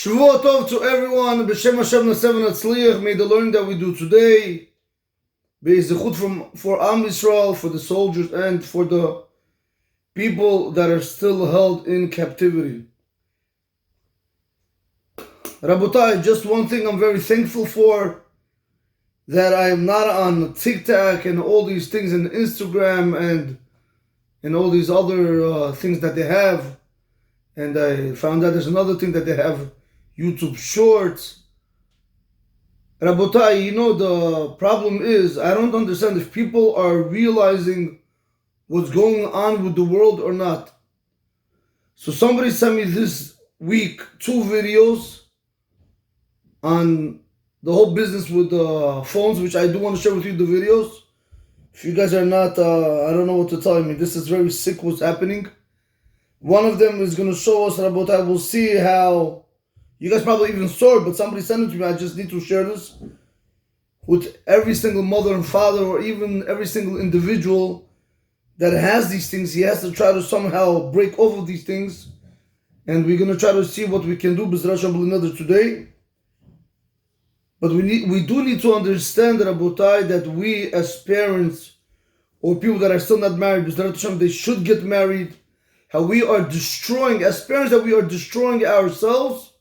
Shavua Tov to everyone. B'Shem Hashem Nasev Natzliach. May the learning that we do today be zechut for Am Yisrael, for the soldiers, and for the people that are still held in captivity. Rabotai, just one thing I'm very thankful for, that I am not on TikTok and all these things and Instagram and all these other things that they have. And I found out there's another thing that they have, YouTube Shorts. Rabotai, the problem is, I don't understand if people are realizing what's going on with the world or not. So somebody sent me this week 2 videos on the whole business with the phones, which I do want to share with you the videos. If you guys are not, I don't know what to tell you. This is very sick what's happening. One of them is going to show us, Rabotai, we'll see how, you guys probably even saw it, but somebody sent it to me, I just need to share this with every single mother and father, or even every single individual that has these things. He has to try to somehow break over these things, and we're going to try to see what we can do, B'ezras Hashem, today. But we do need to understand, Rabotai, that we as parents, or people that are still not married, B'ezras Hashem, they should get married. How we are destroying, as parents, that we are destroying ourselves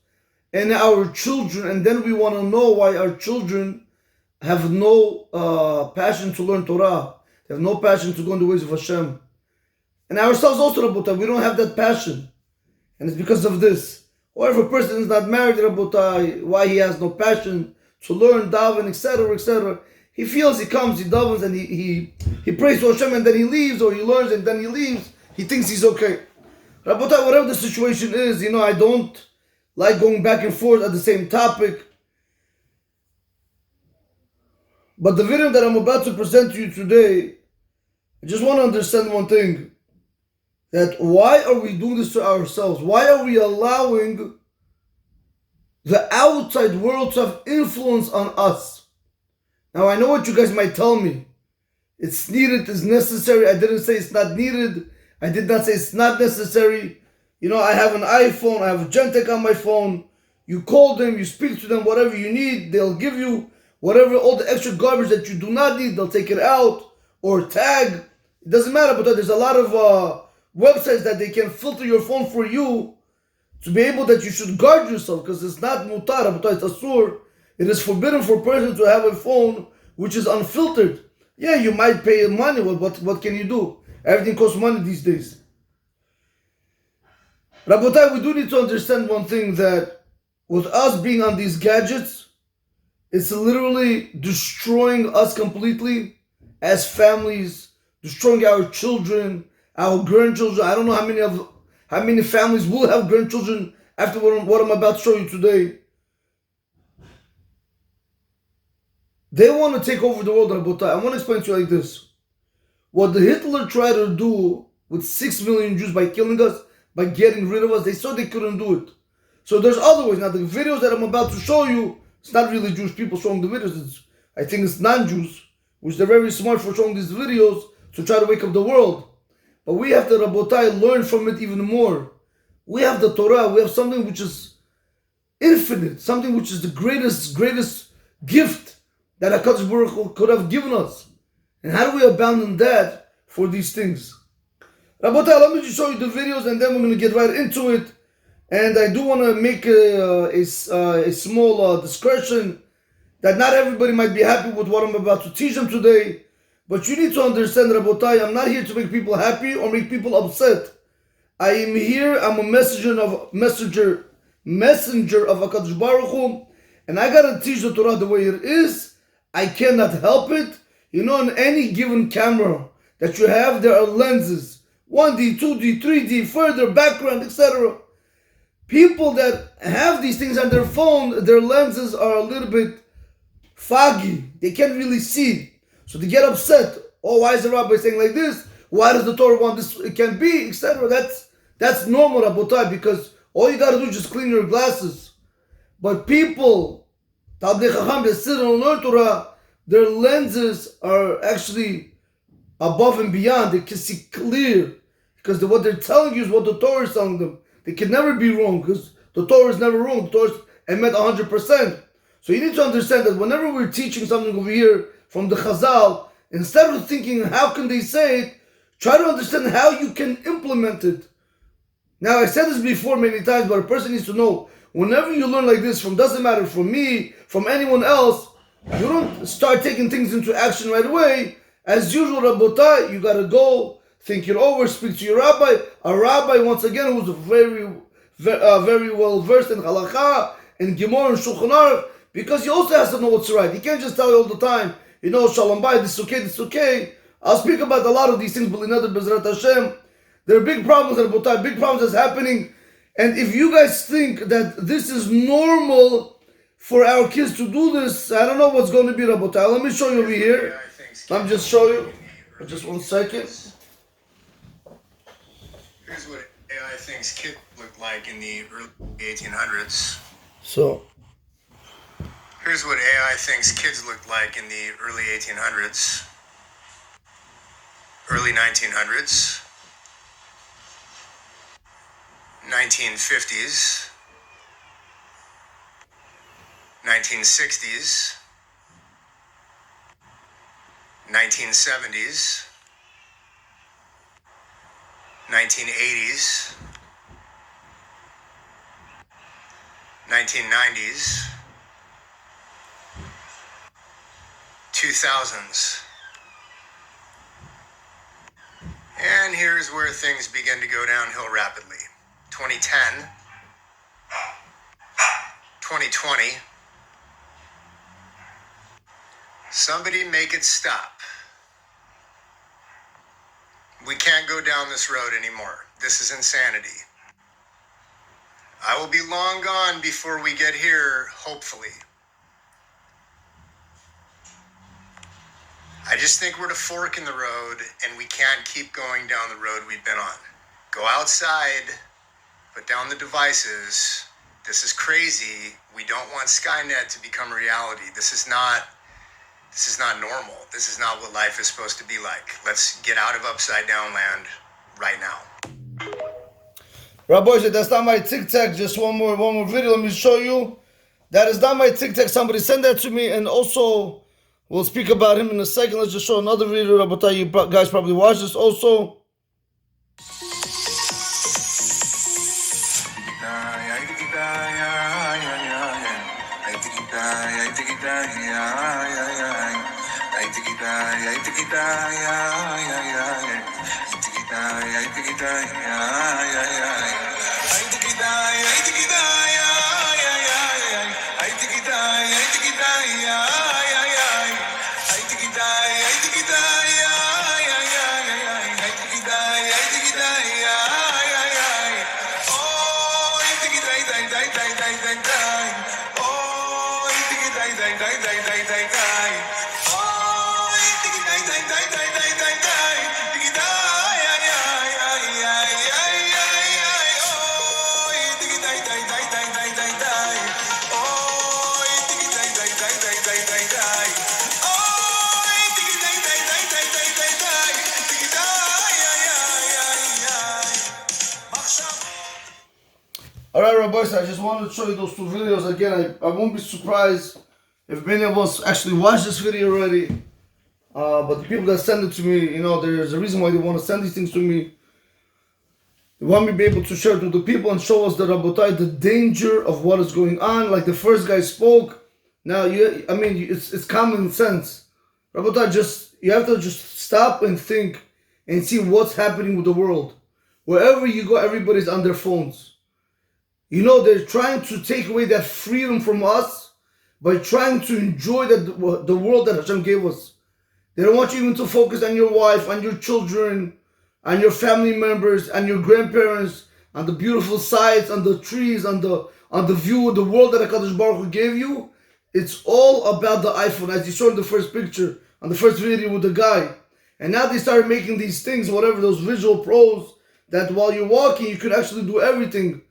and our children, and then we want to know why our children have no passion to learn Torah. They have no passion to go in the ways of Hashem. And ourselves also, Rabotai, we don't have that passion. And it's because of this. Or if a person is not married, Rabotai, why he has no passion to learn, daven, etc., etc. He feels, he comes, he davens, and he prays to Hashem, and then he leaves, or he learns, and then he leaves. He thinks he's okay. Rabotai, whatever the situation is, I don't like going back and forth at the same topic. But the video that I'm about to present to you today, I just want to understand one thing. That why are we doing this to ourselves? Why are we allowing the outside world to have influence on us? Now, I know what you guys might tell me. It's needed, it's necessary. I didn't say it's not needed. I did not say it's not necessary. I have an iPhone, I have a Gentech on my phone. You call them, you speak to them, whatever you need, they'll give you whatever, all the extra garbage that you do not need, they'll take it out or tag. It doesn't matter, but there's a lot of websites that they can filter your phone for you to be able that you should guard yourself, because it's not mutar, but it's asur. It is forbidden for a person to have a phone which is unfiltered. Yeah, you might pay money, what can you do? Everything costs money these days. Rabotai, we do need to understand one thing, that with us being on these gadgets, it's literally destroying us completely as families, destroying our children, our grandchildren. I don't know how many families will have grandchildren after what I'm about to show you today. They want to take over the world, Rabotai. I want to explain to you like this. What the Hitler tried to do with 6 million Jews by killing us, by getting rid of us, they saw they couldn't do it. So there's other ways. Now the videos that I'm about to show you, it's not really Jewish people showing the videos. I think it's non-Jews, which they're very smart for showing these videos to try to wake up the world. But we have to, Rabotai, learn from it even more. We have the Torah. We have something which is infinite, something which is the greatest gift that HaKadosh Baruch Hu could have given us. And how do we abandon that for these things? Rabotai, let me just show you the videos, and then we're going to get right into it. And I do want to make a small discretion that not everybody might be happy with what I'm about to teach them today. But you need to understand, Rabotai, I'm not here to make people happy or make people upset. I am here, I'm a messenger of HaKadosh Baruch Hu, and I got to teach the Torah the way it is. I cannot help it. In any given camera that you have, there are lenses. 1D, 2D, 3D, further, background, etc. People that have these things on their phone, their lenses are a little bit foggy. They can't really see. So they get upset. Oh, why is the rabbi saying like this? Why does the Torah want this? It can be, etc. That's normal, Rabotai, because all you got to do is just clean your glasses. But people, Talmidei Chacham, that sit and learn Torah, their lenses are actually above and beyond. They can see clear, because what they're telling you is what the Torah is telling them. They can never be wrong, because The Torah is never wrong. The Torah is emet 100%. So you need to understand that whenever we're teaching something over here from the Chazal, instead of thinking how can they say it, try to understand how you can implement it. Now I said this before many times, but a person needs to know, whenever you learn like this, doesn't matter from me, from anyone else, you don't start taking things into action right away. As usual, Rabotai, you gotta go, think it over, speak to your rabbi. A rabbi, once again, who's very well versed in halakha, and Gemara, and Shulchan Aruch, because he also has to know what's right. He can't just tell you all the time, Shalom Bay, this is okay, this is okay. I'll speak about a lot of these things, but another Bezrat Hashem. There are big problems, Rabotai, big problems that's happening. And if you guys think that this is normal for our kids to do this, I don't know what's going to be, Rabotai. Let me show you over here. Let me just show you. Just 1 second. Here's what AI thinks kids looked like in the early 1800s. So. Here's what AI thinks kids looked like in the early 1800s. Early 1900s. 1950s. 1960s. 1970s. 1980s. 1990s. 2000s. And here's where things begin to go downhill rapidly. 2010, 2020. Somebody make it stop. We can't go down this road anymore. This is insanity. I will be long gone before we get here, hopefully. I just think we're at a fork in the road and we can't keep going down the road we've been on. Go outside, put down the devices. This is crazy. We don't want Skynet to become a reality. This is not normal. This is not what life is supposed to be like. Let's get out of upside down land right now. Rabbi, that's not my tic-tac. Just one more video. Let me show you. That is not my tic-tac. Somebody send that to me. And also, we'll speak about him in a second. Let's just show another video. Rabbi, you guys probably watch this also. Alright, Rabbi, I just wanted to show you those two videos. Again, I won't be surprised if many of us actually watched this video already. But the people that send it to me, there's a reason why they want to send these things to me. They want me to be able to share it with the people and show us the danger of what is going on. Like the first guy spoke. Now, it's common sense. Rabotai, you have to just stop and think and see what's happening with the world. Wherever you go, everybody's on their phones. They're trying to take away that freedom from us by trying to enjoy the world that Hashem gave us. They don't want you even to focus on your wife, on your children, on your family members, on your grandparents, on the beautiful sights, on the trees, on the view of the world that HaKadosh Baruch Hu gave you. It's all about the iPhone, as you saw in the first picture, on the first video with the guy. And now they started making these things, whatever, those visual pros, that while you're walking, you could actually do everything.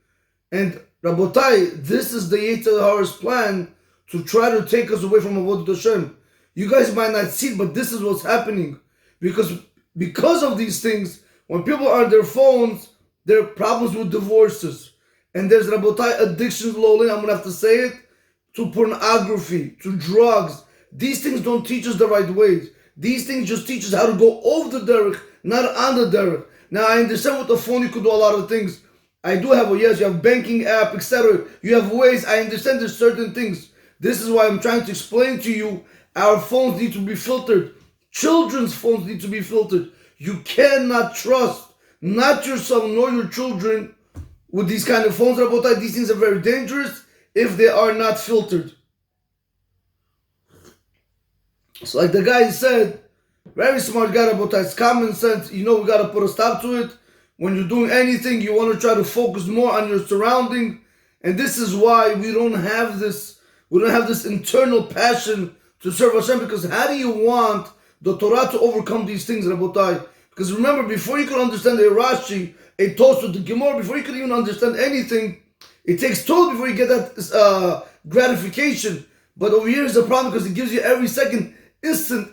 And Rabotai, this is the Yetzer Hara's plan to try to take us away from Avodat Hashem. You guys might not see it, but this is what's happening. Because of these things, when people are on their phones, there are problems with divorces, And there's Rabotai addictions, Lolin, I'm going to have to say it, to pornography, to drugs. These things don't teach us the right ways. These things just teach us how to go over the derech, not on the derech. Now, I understand with the phone you could do a lot of things. I do have you have banking app, etc. You have ways. I understand there's certain things. This is why I'm trying to explain to you, our phones need to be filtered. Children's phones need to be filtered. You cannot trust, not yourself nor your children, with these kind of phones, Rabotai. These things are very dangerous if they are not filtered. So like the guy said, very smart guy, Rabotai, it's common sense. We got to put a stop to it. When you're doing anything, you want to try to focus more on your surrounding. And this is why we don't have this internal passion to serve Hashem, because how do you want the Torah to overcome these things, Rabotai? Because remember, before you could understand a Rashi, a Tosfot, the Gemara, before you could even understand anything, it takes toll before you get that gratification. But over here is the problem, because it gives you every second instant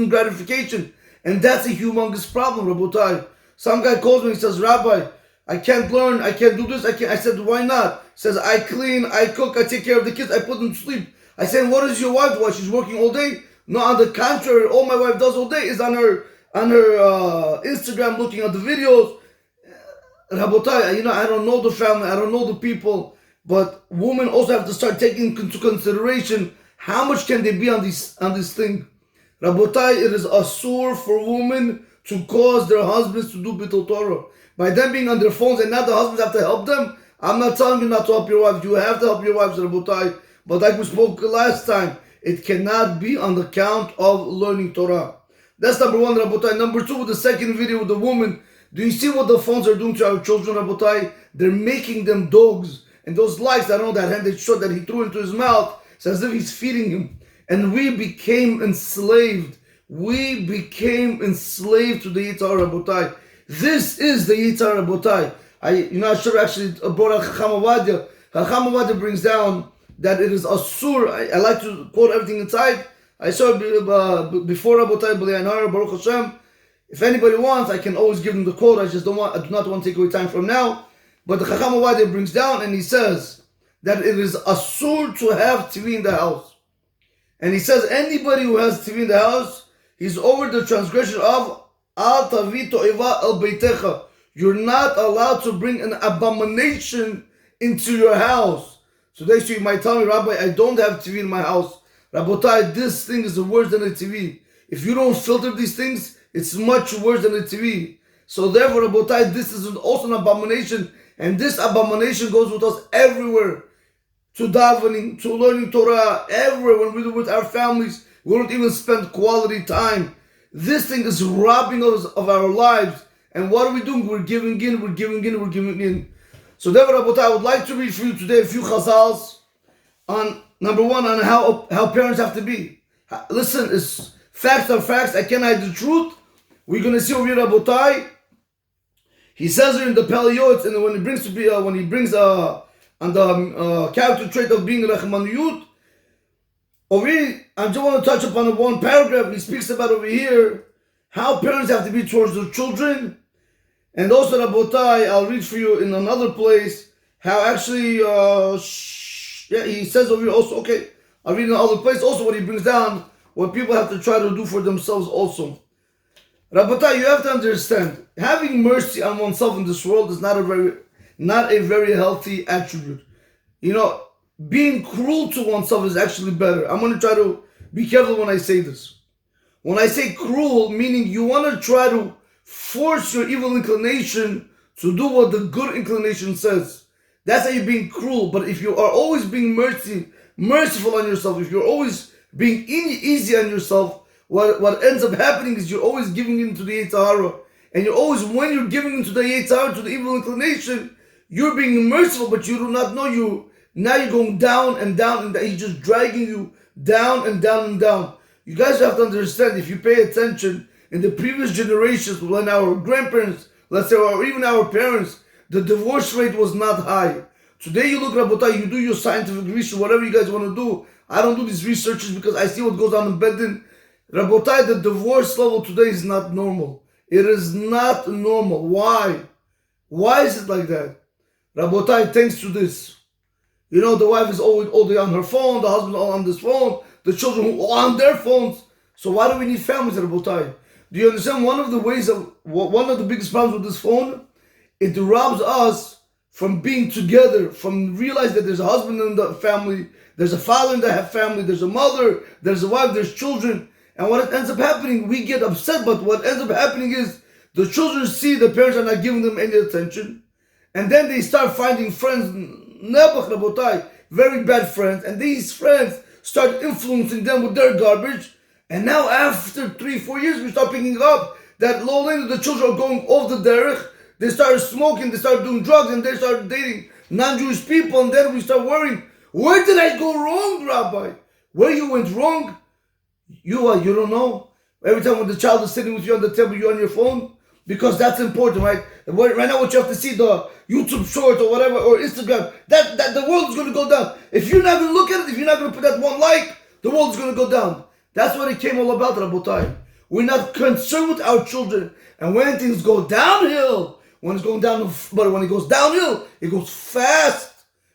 gratification. And that's a humongous problem, Rabotai. Some guy calls me and says, Rabbi, I can't learn, I can't do this, I said, why not? He says, I clean, I cook, I take care of the kids, I put them to sleep. I said, what is your wife do? Why, she's working all day? No, on the contrary, all my wife does all day is on her Instagram looking at the videos. Rabotai, I don't know the family, I don't know the people, but women also have to start taking into consideration how much can they be on this thing. Rabotai, it is asur for women to cause their husbands to do Bittul Torah. By them being on their phones and now the husbands have to help them. I'm not telling you not to help your wives. You have to help your wives, Rabotai. But like we spoke last time, it cannot be on the count of learning Torah. That's number one, Rabotai. Number two, with the second video with the woman, do you see what the phones are doing to our children, Rabotai? They're making them dogs. And those likes, I don't know, that handed shot that he threw into his mouth, it's as if he's feeding him. And we became enslaved. We became enslaved to the Yitzhar, Rabotai. This is the Yitzhar, Rabotai. I should have actually brought out Chacham Ovadia. Chacham Ovadia brings down that it is asur. I like to quote everything inside. I saw it before, Rabotai, B'li'anhara, Baruch Hashem. If anybody wants, I can always give them the quote. I do not want to take away time from now. But the Chacham Ovadia brings down and he says that it is asur to have TV in the house. And he says anybody who has TV in the house, he's over the transgression of al tavi to'eva el beitecha. You're not allowed to bring an abomination into your house. So you might tell me, Rabbi, I don't have TV in my house. Rabotai, this thing is worse than a TV. If you don't filter these things, it's much worse than a TV. So therefore, Rabotai, this is also an abomination. And this abomination goes with us everywhere. To davening, to learning Torah, everywhere. When we do with our families, we don't even spend quality time. This thing is robbing us of our lives. And what are we doing? We're giving in. So therefore, Rabotai, I would like to read for you today a few chazals on, number one, on how parents have to be. Listen, facts are facts. I can't hide the truth. We're going to see over here, Rabotai. He says here in the Paliyot, and when he brings on the character trait of being Rachmaniyut, over here, I just want to touch upon one paragraph. He speaks about over here how parents have to be towards their children. And also, Rabotai, I'll read for you in another place how actually, he says over here also, okay, I'll read in another place also what he brings down, what people have to try to do for themselves also. Rabotai, you have to understand, having mercy on oneself in this world is not a very healthy attribute. Being cruel to oneself is actually better. I'm going to try to be careful when I say this. When I say cruel, meaning you want to try to force your evil inclination to do what the good inclination says. That's how you're being cruel. But if you are always being merciful on yourself, if you're always being easy on yourself, what ends up happening is you're always giving in to the Yitzhara. And you're always, when you're giving into the Yitzhara, to the evil inclination, you're being merciful, but you do not know now you're going down and down, and he's just dragging you down and down and down. You guys have to understand, if you pay attention, in the previous generations, when our grandparents, let's say, or even our parents, the divorce rate was not high. Today you look, Rabotai, you do your scientific research, whatever you guys want to do. I don't do these researches because I see what goes on in Bedin. Rabotai, the divorce level today is not normal. It is not normal. Why? Why is it like that? Rabotai, thanks to this. The wife is always all day on her phone, the husband all on this phone, the children all on their phones. So why do we need families, Rabotai? Do you understand one of the biggest problems with this phone? It robs us from being together, from realizing that there's a husband in the family, there's a father in the family, there's a mother, there's a wife, there's children. And what ends up happening, we get upset, but what ends up happening is the children see the parents are not giving them any attention. And then they start finding friends, Nebuch Rabotai, very bad friends, and these friends start influencing them with their garbage. And now after 3-4 years, we start picking up that low lane, the children are going off the derech, they start smoking, they start doing drugs, and they start dating non-Jewish people, and then we start worrying, where did I go wrong, Rabbi? Where you went wrong? You don't know? Every time when the child is sitting with you on the table, you're on your phone? Because that's important, right? Right now, what you have to see, the YouTube shorts or whatever, or Instagram, that the world is going to go down. If you're not going to look at it, if you're not going to put that one like, the world is going to go down. That's what it came all about, Rabotai. We're not concerned with our children. And when things go downhill, when it's going down, but when it goes downhill, it goes fast.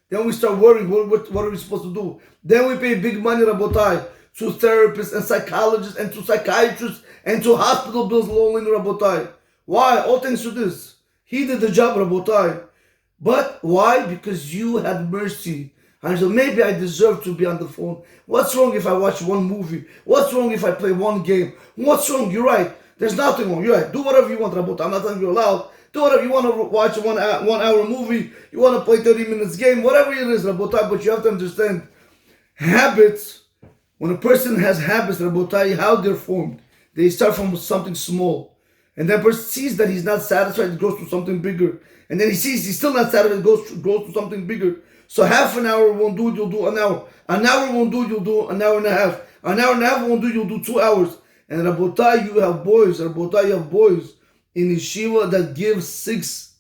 Then we start worrying, what are we supposed to do? Then we pay big money, Rabotai, to therapists and psychologists and to psychiatrists and to hospital bills, lonely Rabotai. Why? All thanks to this. He did the job, Rabotai. But why? Because you had mercy. And so maybe I deserve to be on the phone. What's wrong if I watch one movie? What's wrong if I play one game? What's wrong? You're right. There's nothing wrong. You're right. Do whatever you want, Rabotai. I'm not telling you allowed. Do whatever you want to watch a 1 hour movie. You want to play 30 minutes game. Whatever it is, Rabotai. But you have to understand, habits, when a person has habits, Rabotai, how they're formed. They start from something small. And that person sees that he's not satisfied, it goes to something bigger. And then he sees he's still not satisfied, it goes to something bigger. So half an hour won't do it, you'll do an hour. An hour won't do it, you'll do an hour and a half. An hour and a half won't do it, you'll do 2 hours. And Rabotai, you have boys in yeshiva that give 6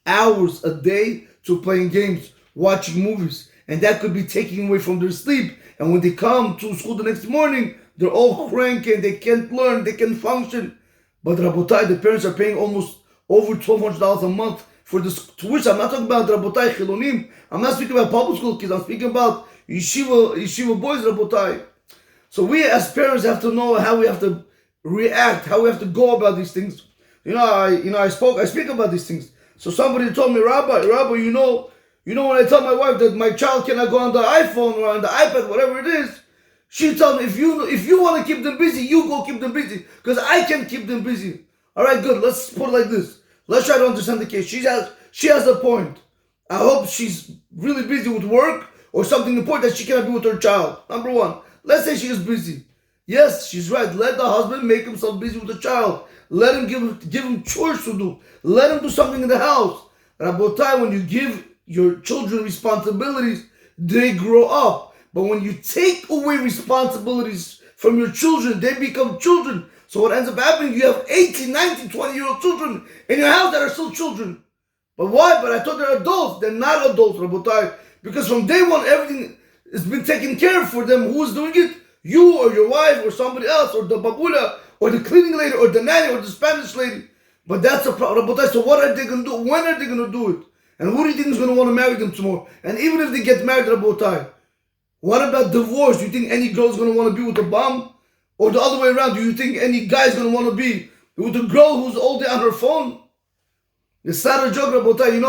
hours a day to playing games, watching movies. And that could be taking away from their sleep. And when they come to school the next morning, they're all cranky, they can't learn, they can't function. But Rabotai, the parents are paying almost over $1,200 a month for this tuition. I'm not talking about Rabotai Chilonim. I'm not speaking about public school kids. I'm speaking about yeshiva boys, Rabotai. So we as parents have to know how we have to react, how we have to go about these things. I speak about these things. So somebody told me, Rabbi, you know when I tell my wife that my child cannot go on the iPhone or on the iPad, whatever it is, she told me, if you want to keep them busy, you go keep them busy, because I can't keep them busy. All right, good. Let's put it like this. Let's try to understand the case. She has a point. I hope she's really busy with work or something important that she cannot be with her child. Number one. Let's say she is busy. Yes, she's right. Let the husband make himself busy with the child. Let him give him chores to do. Let him do something in the house. Rabotai, when you give your children responsibilities, they grow up. But when you take away responsibilities from your children, they become children. So what ends up happening, you have 18, 19, 20-year-old children in your house that are still children. But why? But I thought they're adults. They're not adults, Rabotai. Because from day one, everything has been taken care of for them. Who is doing it? You or your wife or somebody else, or the babula, or the cleaning lady, or the nanny, or the Spanish lady. But that's a problem, Rabotai. So what are they going to do? When are they going to do it? And who do you think is going to want to marry them tomorrow? And even if they get married, Rabotai, what about divorce? Do you think any girl is going to want to be with a bum? Or the other way around, do you think any guy is going to want to be with a girl who's all day on her phone? It's not a joke, Rabotai.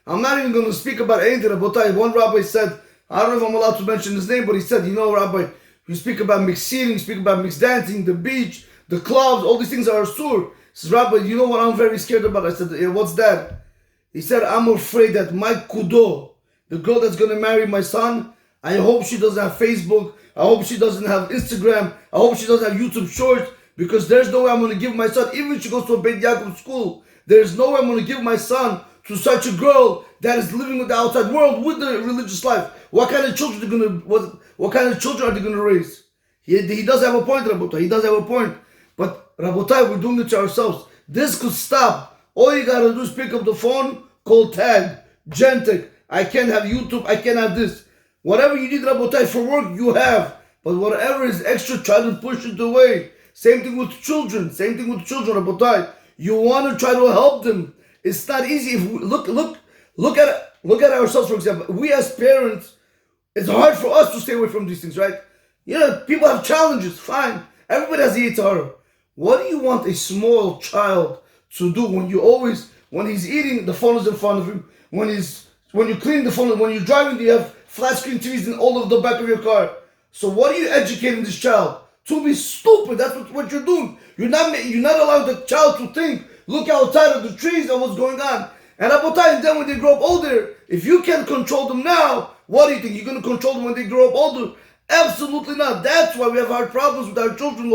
I'm not even going to speak about anything, Rabotai. One rabbi said, I don't know if I'm allowed to mention his name, but he said, Rabbi, you speak about mixed eating, you speak about mixed dancing, the beach, the clubs, all these things are asur. He says, Rabbi, you know what I'm very scared about? I said, yeah, what's that? He said, I'm afraid that my kudo, the girl that's going to marry my son, I hope she doesn't have Facebook. I hope she doesn't have Instagram. I hope she doesn't have YouTube Shorts, because there's no way I'm going to give my son, even if she goes to a Beit Yaakov school, there's no way I'm going to give my son to such a girl that is living with the outside world with the religious life. What kind of children are they going to raise? He does have a point, Rabotai. He does have a point. But Rabotai, we're doing it to ourselves. This could stop. All you got to do is pick up the phone, call Tag, Gentek. I can't have YouTube. I can't have this. Whatever you need, Rabotai, for work, you have. But whatever is extra, try to push it away. Same thing with children, Rabotai. You want to try to help them. It's not easy. If look Look at ourselves, for example. We as parents, it's hard for us to stay away from these things, right? People have challenges. Fine, everybody has the Torah. What do you want a small child to do when he's eating, the phone is in front of him? When you clean the phone, when you're driving, you have flat screen TVs in all of the back of your car. So what are you educating this child? To be stupid. That's what you're doing. You're not allowing the child to think. Look outside of the trees and what's going on. And then when they grow up older, if you can't control them now, what do you think? You're going to control them when they grow up older? Absolutely not. That's why we have hard problems with our children.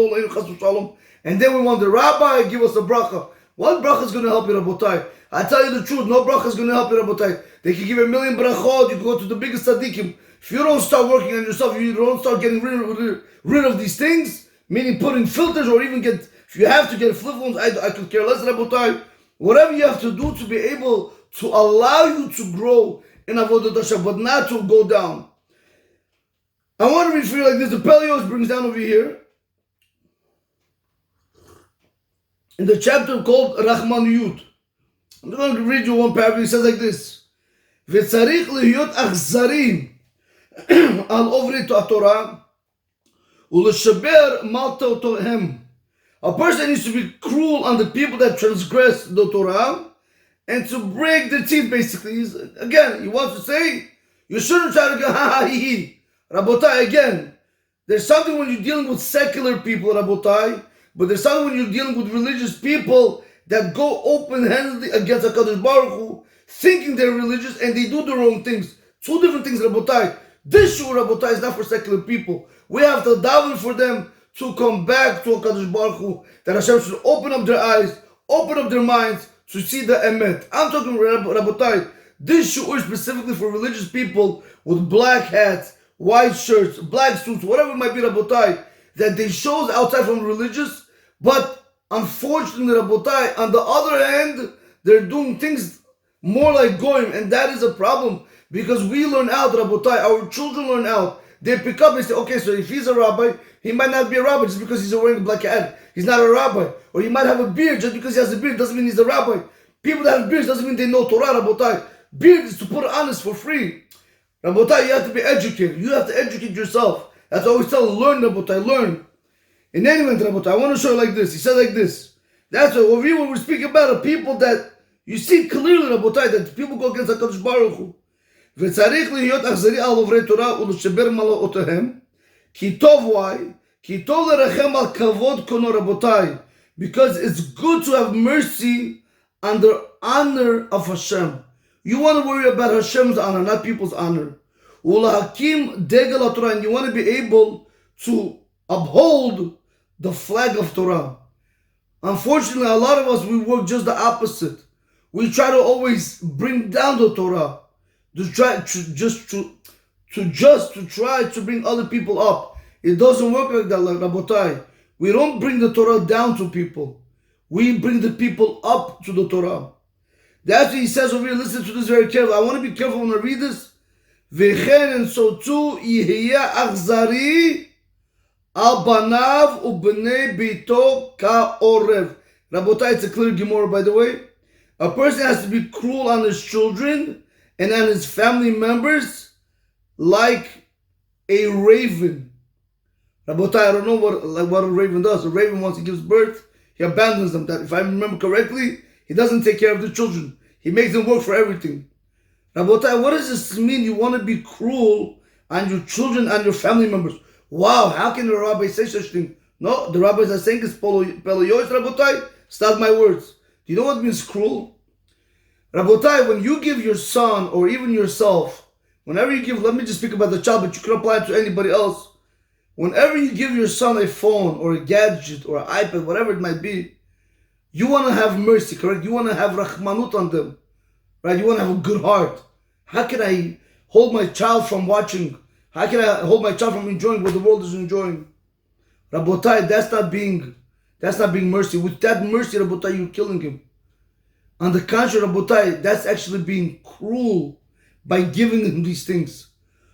And then we want the rabbi give us a bracha. What bracha is going to help you, Rabotai? I tell you the truth, no bracha is going to help you, Rabotai. They can give 1,000,000 brachot. You can go to the biggest tzaddikim. If you don't start working on yourself, you don't start getting rid of these things, meaning putting filters or even if you have to get flip phones, I could care less, Rabotai. Whatever you have to do to be able to allow you to grow in Avodat Hashem, but not to go down. I want to read for you like this. The Pelios brings down over here in the chapter called Rachmaniyut. I'm going to read you one paragraph. He says like this: "V'tzarich lihiyot achzarim al ovri Torah u'leshaber maltotohem." A person needs to be cruel on the people that transgress the Torah and to break the teeth, basically. He wants to say, you shouldn't try to go, ha ha, he. Rabotai, again, there's something when you're dealing with secular people, Rabotai, but there's something when you're dealing with religious people that go open-handedly against HaKadosh Baruch Hu, thinking they're religious and they do the wrong things. Two different things, Rabotai. This shul, Rabotai, is not for secular people. We have to daven for them to come back to HaKadosh Baruch Hu, that Hashem should open up their eyes, open up their minds to see the emet. I'm talking, Rabotai, this shul is specifically for religious people with black hats, white shirts, black suits, whatever it might be, Rabotai, that they shows outside from religious, but unfortunately, Rabotai, on the other hand, they're doing things more like goyim, and that is a problem, because we learn out, Rabotai, our children learn out. They pick up and say, okay, so if he's a rabbi, he might not be a rabbi just because he's wearing a black hat. He's not a rabbi. Or he might have a beard. Just because he has a beard doesn't mean he's a rabbi. People that have beards doesn't mean they know Torah, Rabotai. Beard is to put on us for free. Rabotai, you have to be educated. You have to educate yourself. That's what I always tell them, learn, Rabotai, learn. In any event, Rabotai, I want to show you like this. He said like this. That's what we're speaking about, are people that you see clearly, Rabotai, that people go against HaKadosh Baruch Hu. וצריך להיות אכזרי על עוברי תורה ולשבר מלאותיהם, כי טוב why? כי טוב לרחם על כבוד קונו רבותיי, because it's good to have mercy on the honor of Hashem. You want to worry about Hashem's honor, not people's honor. ולהקים דגל התורה, and you want to be able to uphold the flag of Torah. Unfortunately, a lot of us, we work just the opposite. We try to always bring down the Torah. To try to bring other people up. It doesn't work like that, like Rabotai. We don't bring the Torah down to people. We bring the people up to the Torah. That's what he says over here. Listen to this very carefully. I want to be careful when I read this. V'chen, and so too, yihya achzari al banav ubnei bito ka'orev. Rabotai, it's a clear Gemara, by the way. A person has to be cruel on his children and on his family members like a raven. Rabotai, I don't know what a raven does. A raven, once he gives birth, he abandons them. That, if I remember correctly, he doesn't take care of the children. He makes them work for everything. Rabotai, what does this mean? You want to be cruel on your children and your family members. Wow, how can the rabbi say such thing? No, the rabbis are saying it's Peleyois, Rabotai. It's not my words. Do you know what means cruel? Rabotai, when you give your son or even yourself, whenever you give, let me just speak about the child, but you can apply it to anybody else. Whenever you give your son a phone or a gadget or an iPad, whatever it might be, you want to have mercy, correct? You want to have rachmanut on them, right? You want to have a good heart. How can I hold my child from watching? How can I hold my child from enjoying what the world is enjoying? Rabotai, that's not being mercy. With that mercy, Rabotai, you're killing him. On the contrary, Rabotai, that's actually being cruel by giving them these things.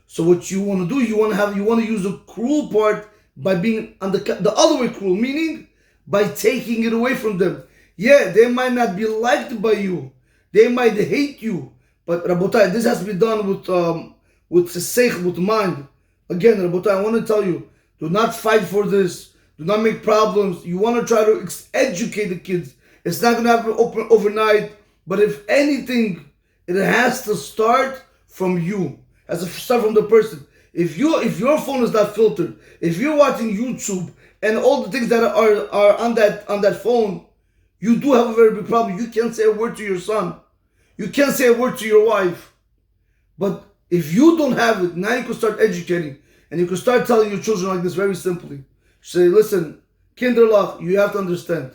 So what you want to do, you want to use the cruel part by being on the other way cruel, meaning by taking it away from them. Yeah, they might not be liked by you. They might hate you. But Rabotai, this has to be done with seich, with mind. Again, Rabotai, I want to tell you, do not fight for this. Do not make problems. You want to try to educate the kids. It's not going to happen overnight. But if anything, it has to start from you. It has to start from the person. If your phone is not filtered, if you're watching YouTube and all the things that are on that phone, you do have a very big problem. You can't say a word to your son. You can't say a word to your wife. But if you don't have it, now you can start educating. And you can start telling your children like this very simply. Say, listen, kinderlach, you have to understand.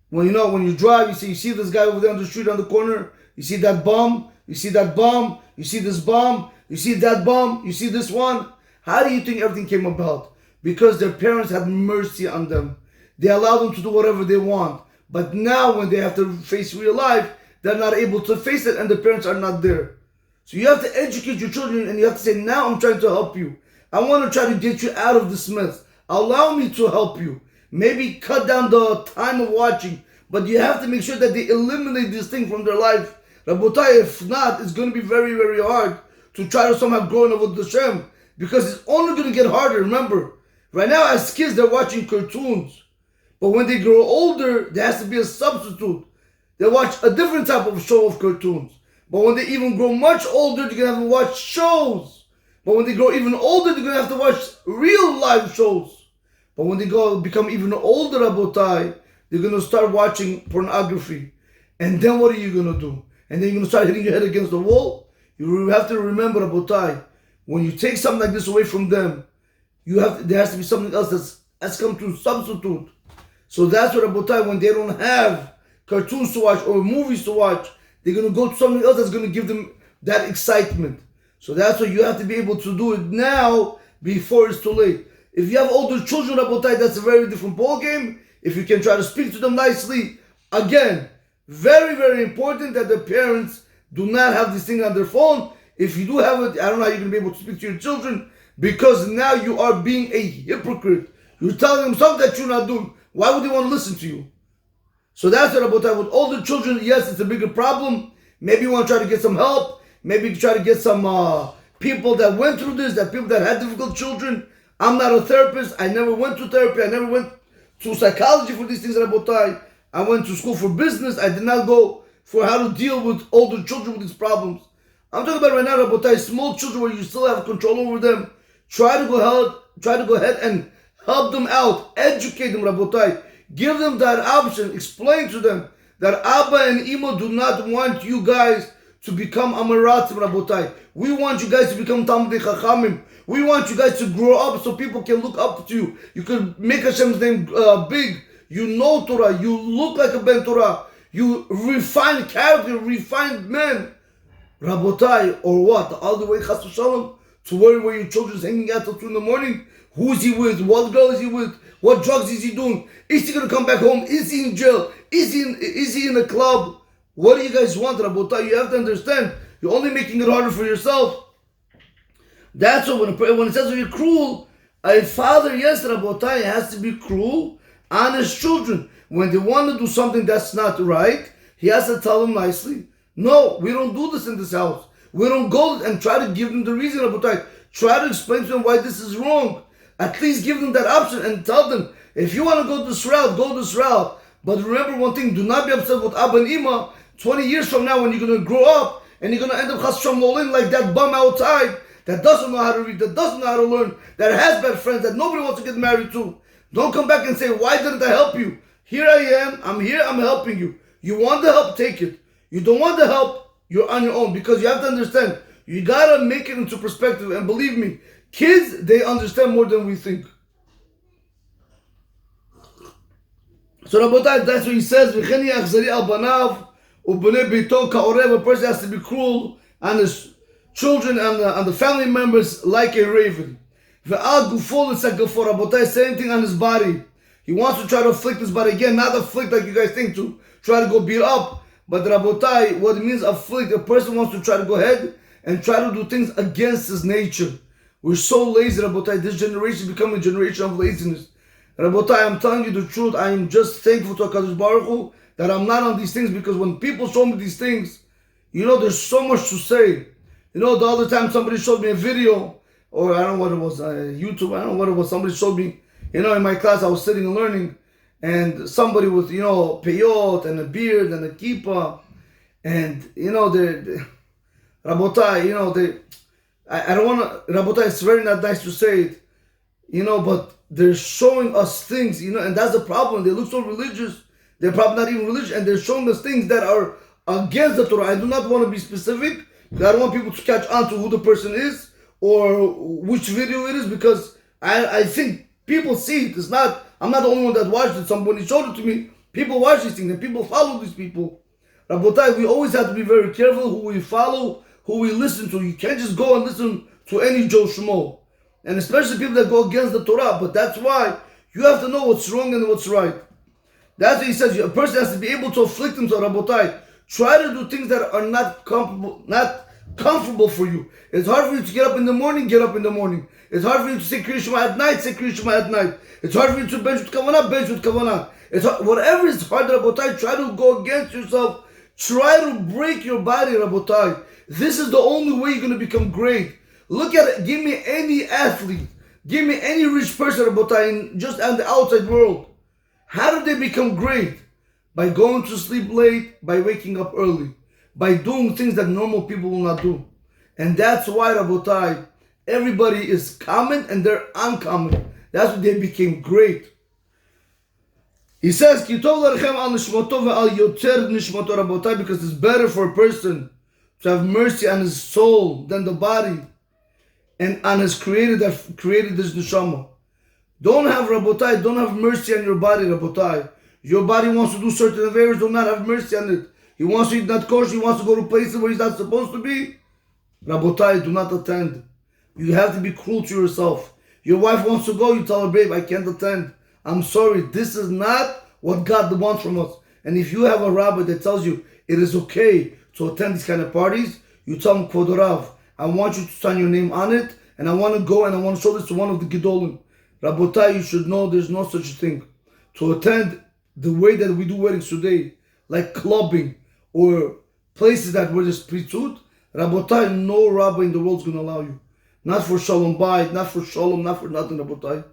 When you drive, you see this guy over there on the street on the corner, you see that bomb, you see that bomb, you see this bomb, you see that bomb, you see this one. How do you think everything came about? Because their parents had mercy on them. They allowed them to do whatever they want. But now when they have to face real life, they're not able to face it and the parents are not there. So you have to educate your children and you have to say, now I'm trying to help you. I want to try to get you out of this mess. Allow me to help you. Maybe cut down the time of watching. But you have to make sure that they eliminate this thing from their life. Rabotai, if not, it's going to be very, very hard to try to somehow grow in with the Shem. Because it's only going to get harder. Remember, right now as kids, they're watching cartoons. But when they grow older, there has to be a substitute. They watch a different type of show of cartoons. But when they even grow much older, they're going to have to watch shows. But when they grow even older, they're going to have to watch real live shows. But when they become even older, Rabotai, they're going to start watching pornography. And then what are you going to do? And then you're going to start hitting your head against the wall? You have to remember, Rabotai, when you take something like this away from them, there has to be something else that's come to substitute. So that's what, Rabotai, when they don't have cartoons to watch or movies to watch, they're going to go to something else that's going to give them that excitement. So that's why you have to be able to do it now before it's too late. If you have older children, Rabotai, that's a very different ballgame. If you can try to speak to them nicely, again, very, very important that the parents do not have this thing on their phone. If you do have it, I don't know how you're going to be able to speak to your children because now you are being a hypocrite. You're telling them something that you're not doing. Why would they want to listen to you? So that's what Rabotai, with older children, yes, it's a bigger problem. Maybe you want to try to get some help. Maybe try to get some people that went through this, people that had difficult children. I'm not a therapist. I never went to therapy. I never went to psychology for these things, Rabotai. I went to school for business. I did not go for how to deal with older children with these problems. I'm talking about right now, Rabotai, small children where you still have control over them. Try to go ahead and help them out. Educate them, Rabotai. Give them that option. Explain to them that Abba and Ima do not want you guys to become Amaratim, Rabotai. We want you guys to become Talmidei Chachamim. We want you guys to grow up so people can look up to you. You can make Hashem's name big. You know Torah. You look like a Ben Torah. You refine character, refined men. Rabotai, or what? All the way, Chas v'Shalom, to where your children's hanging out till 2 in the morning? Who is he with? What girl is he with? What drugs is he doing? Is he going to come back home? Is he in jail? Is he in a club? What do you guys want, Rabotai? You have to understand. You're only making it harder for yourself. That's what when it says when you're cruel, a father, yes, Rabotai, has to be cruel on his children. When they want to do something that's not right, he has to tell them nicely, no, we don't do this in this house. We don't go and try to give them the reason, Rabotai. Try to explain to them why this is wrong. At least give them that option and tell them, if you want to go this route, go this route. But remember one thing, do not be upset with Abba and Ima. 20 years from now when you're going to grow up and you're going to end up Chas Shalom like that bum outside that doesn't know how to read, that doesn't know how to learn, that has bad friends, that nobody wants to get married to. Don't come back and say, why didn't I help you? Here I am, I'm here, I'm helping you. You want the help, take it. You don't want the help, you're on your own. Because you have to understand, you got to make it into perspective. And believe me, kids, they understand more than we think. So Rabotai, that's what he says, V'cheni achzari al banav u'bnei beito ka'orev. A person has to be cruel on his children and the family members like a raven. Ve'al gufo l'sagafo. Rabotai, same thing on his body. He wants to try to afflict his body. Again, not afflict like you guys think to try to go beat up. But Rabotai, what it means afflict, a person wants to try to go ahead and try to do things against his nature. We're so lazy, Rabotai. This generation is becoming a generation of laziness. Rabotai, I'm telling you the truth. I am just thankful to HaKadosh Baruch Hu that I'm not on these things, because when people show me these things, There's so much to say. The other time somebody showed me a video, or I don't know what it was, YouTube, I don't know what it was. Somebody showed me, in my class I was sitting and learning, and somebody with, peyot and a beard and a kippah, and, the Rabotai, I don't want to, Rabotai, it's very not nice to say it, but they're showing us things, and that's the problem. They look so religious, they're probably not even religious, and they're showing us things that are against the Torah. I do not want to be specific, because I don't want people to catch on to who the person is, or which video it is, because I think people see it. I'm not the only one that watched it. Somebody showed it to me. People watch these things, and people follow these people. Rabotai, we always have to be very careful who we follow, who we listen to. You can't just go and listen to any Joe Schmo. And especially people that go against the Torah. But that's why you have to know what's wrong and what's right. That's what he says. A person has to be able to afflict himself, Rabotai. Try to do things that are not comfortable for you. It's hard for you to get up in the morning, get up in the morning. It's hard for you to say Kriya Shema at night, say Kriya Shema at night. It's hard for you to bench with Kavanah, bench with Kavanah. Whatever is hard, Rabotai, try to go against yourself. Try to break your body, Rabotai. This is the only way you're going to become great. Look at it. Give me any athlete. Give me any rich person, Rabotai, just on the outside world. How do they become great? By going to sleep late, by waking up early, by doing things that normal people will not do. And that's why, Rabotai, everybody is common and they're uncommon. That's why they became great. He says, because it's better for a person to have mercy on his soul than the body and on his creator that created this neshama. Don't have mercy on your body, Rabotai. Your body wants to do certain affairs, do not have mercy on it. He wants to eat not kosher, he wants to go to places where he's not supposed to be. Rabotai, do not attend. You have to be cruel to yourself. Your wife wants to go, you tell her, babe, I can't attend. I'm sorry, this is not what God wants from us. And if you have a rabbi that tells you it is okay to attend these kind of parties, you tell him, Kvod Rav, I want you to sign your name on it, and I want to go and I want to show this to one of the Gedolim. Rabotai, you should know there's no such thing. To attend the way that we do weddings today, like clubbing or places that where there's priesthood, Rabotai, no rabbi in the world is going to allow you. Not for shalom bayit, not for shalom, not for nothing, Rabotai.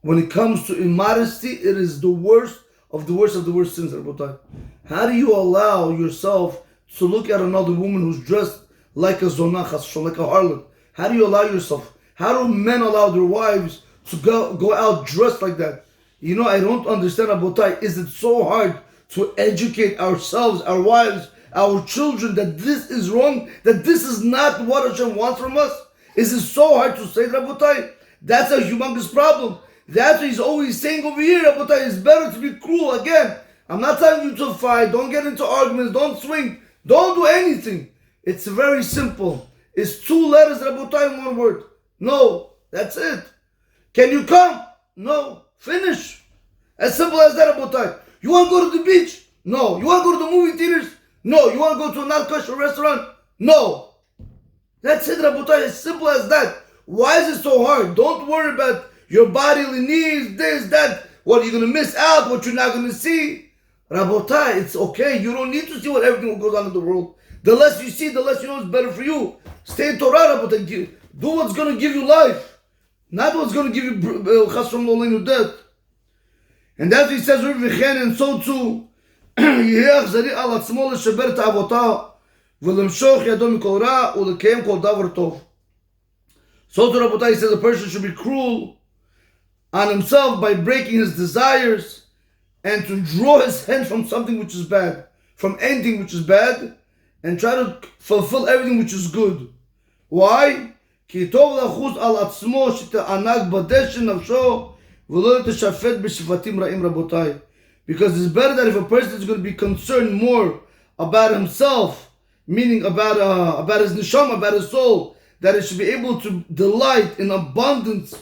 When it comes to immodesty, it is the worst of the worst of the worst sins, Rabotai. How do you allow yourself to look at another woman who's dressed like a zonachas, like a harlot? How do you allow yourself? How do men allow their wives to go out dressed like that? I don't understand, Rabotai. Is it so hard to educate ourselves, our wives, our children, that this is wrong, that this is not what Hashem wants from us? Is it so hard to say, Rabotai? That's a humongous problem. That's what he's always saying over here, Rabotai. It's better to be cruel. Again, I'm not telling you to fight. Don't get into arguments. Don't swing. Don't do anything. It's very simple. It's 2 letters, Rabotai, in 1 word. No. That's it. Can you come? No. Finish. As simple as that, Rabotai. You want to go to the beach? No. You want to go to the movie theaters? No. You want to go to a non-kosher restaurant? No. That's it, Rabotai. As simple as that. Why is it so hard? Don't worry about your bodily needs, this, that, what you're going to miss out, what you're not going to see. Rabotai, it's okay. You don't need to see what everything goes on in the world. The less you see, the less you know it's better for you. Stay in Torah, Rabotai. Do what's going to give you life. Not what's going to give you chas from lolenu death. And that's what he says, and so too, יהיה אכזרי על עצמו לשבר תאוותיו ולמשוך ידו מכל רע ולקיים כל דבר טוב. So to Rabotai, he says a person should be cruel on himself by breaking his desires and to draw his hand from something which is bad, from anything which is bad, and try to fulfill everything which is good. Why? כי טוב לחוס על עצמו שתענג בדשן נפשו ולא תשפט בשפטים רעים, רבותיי. Because it's better that if a person is going to be concerned more about himself, meaning about his neshama, about his soul, that it should be able to delight in abundance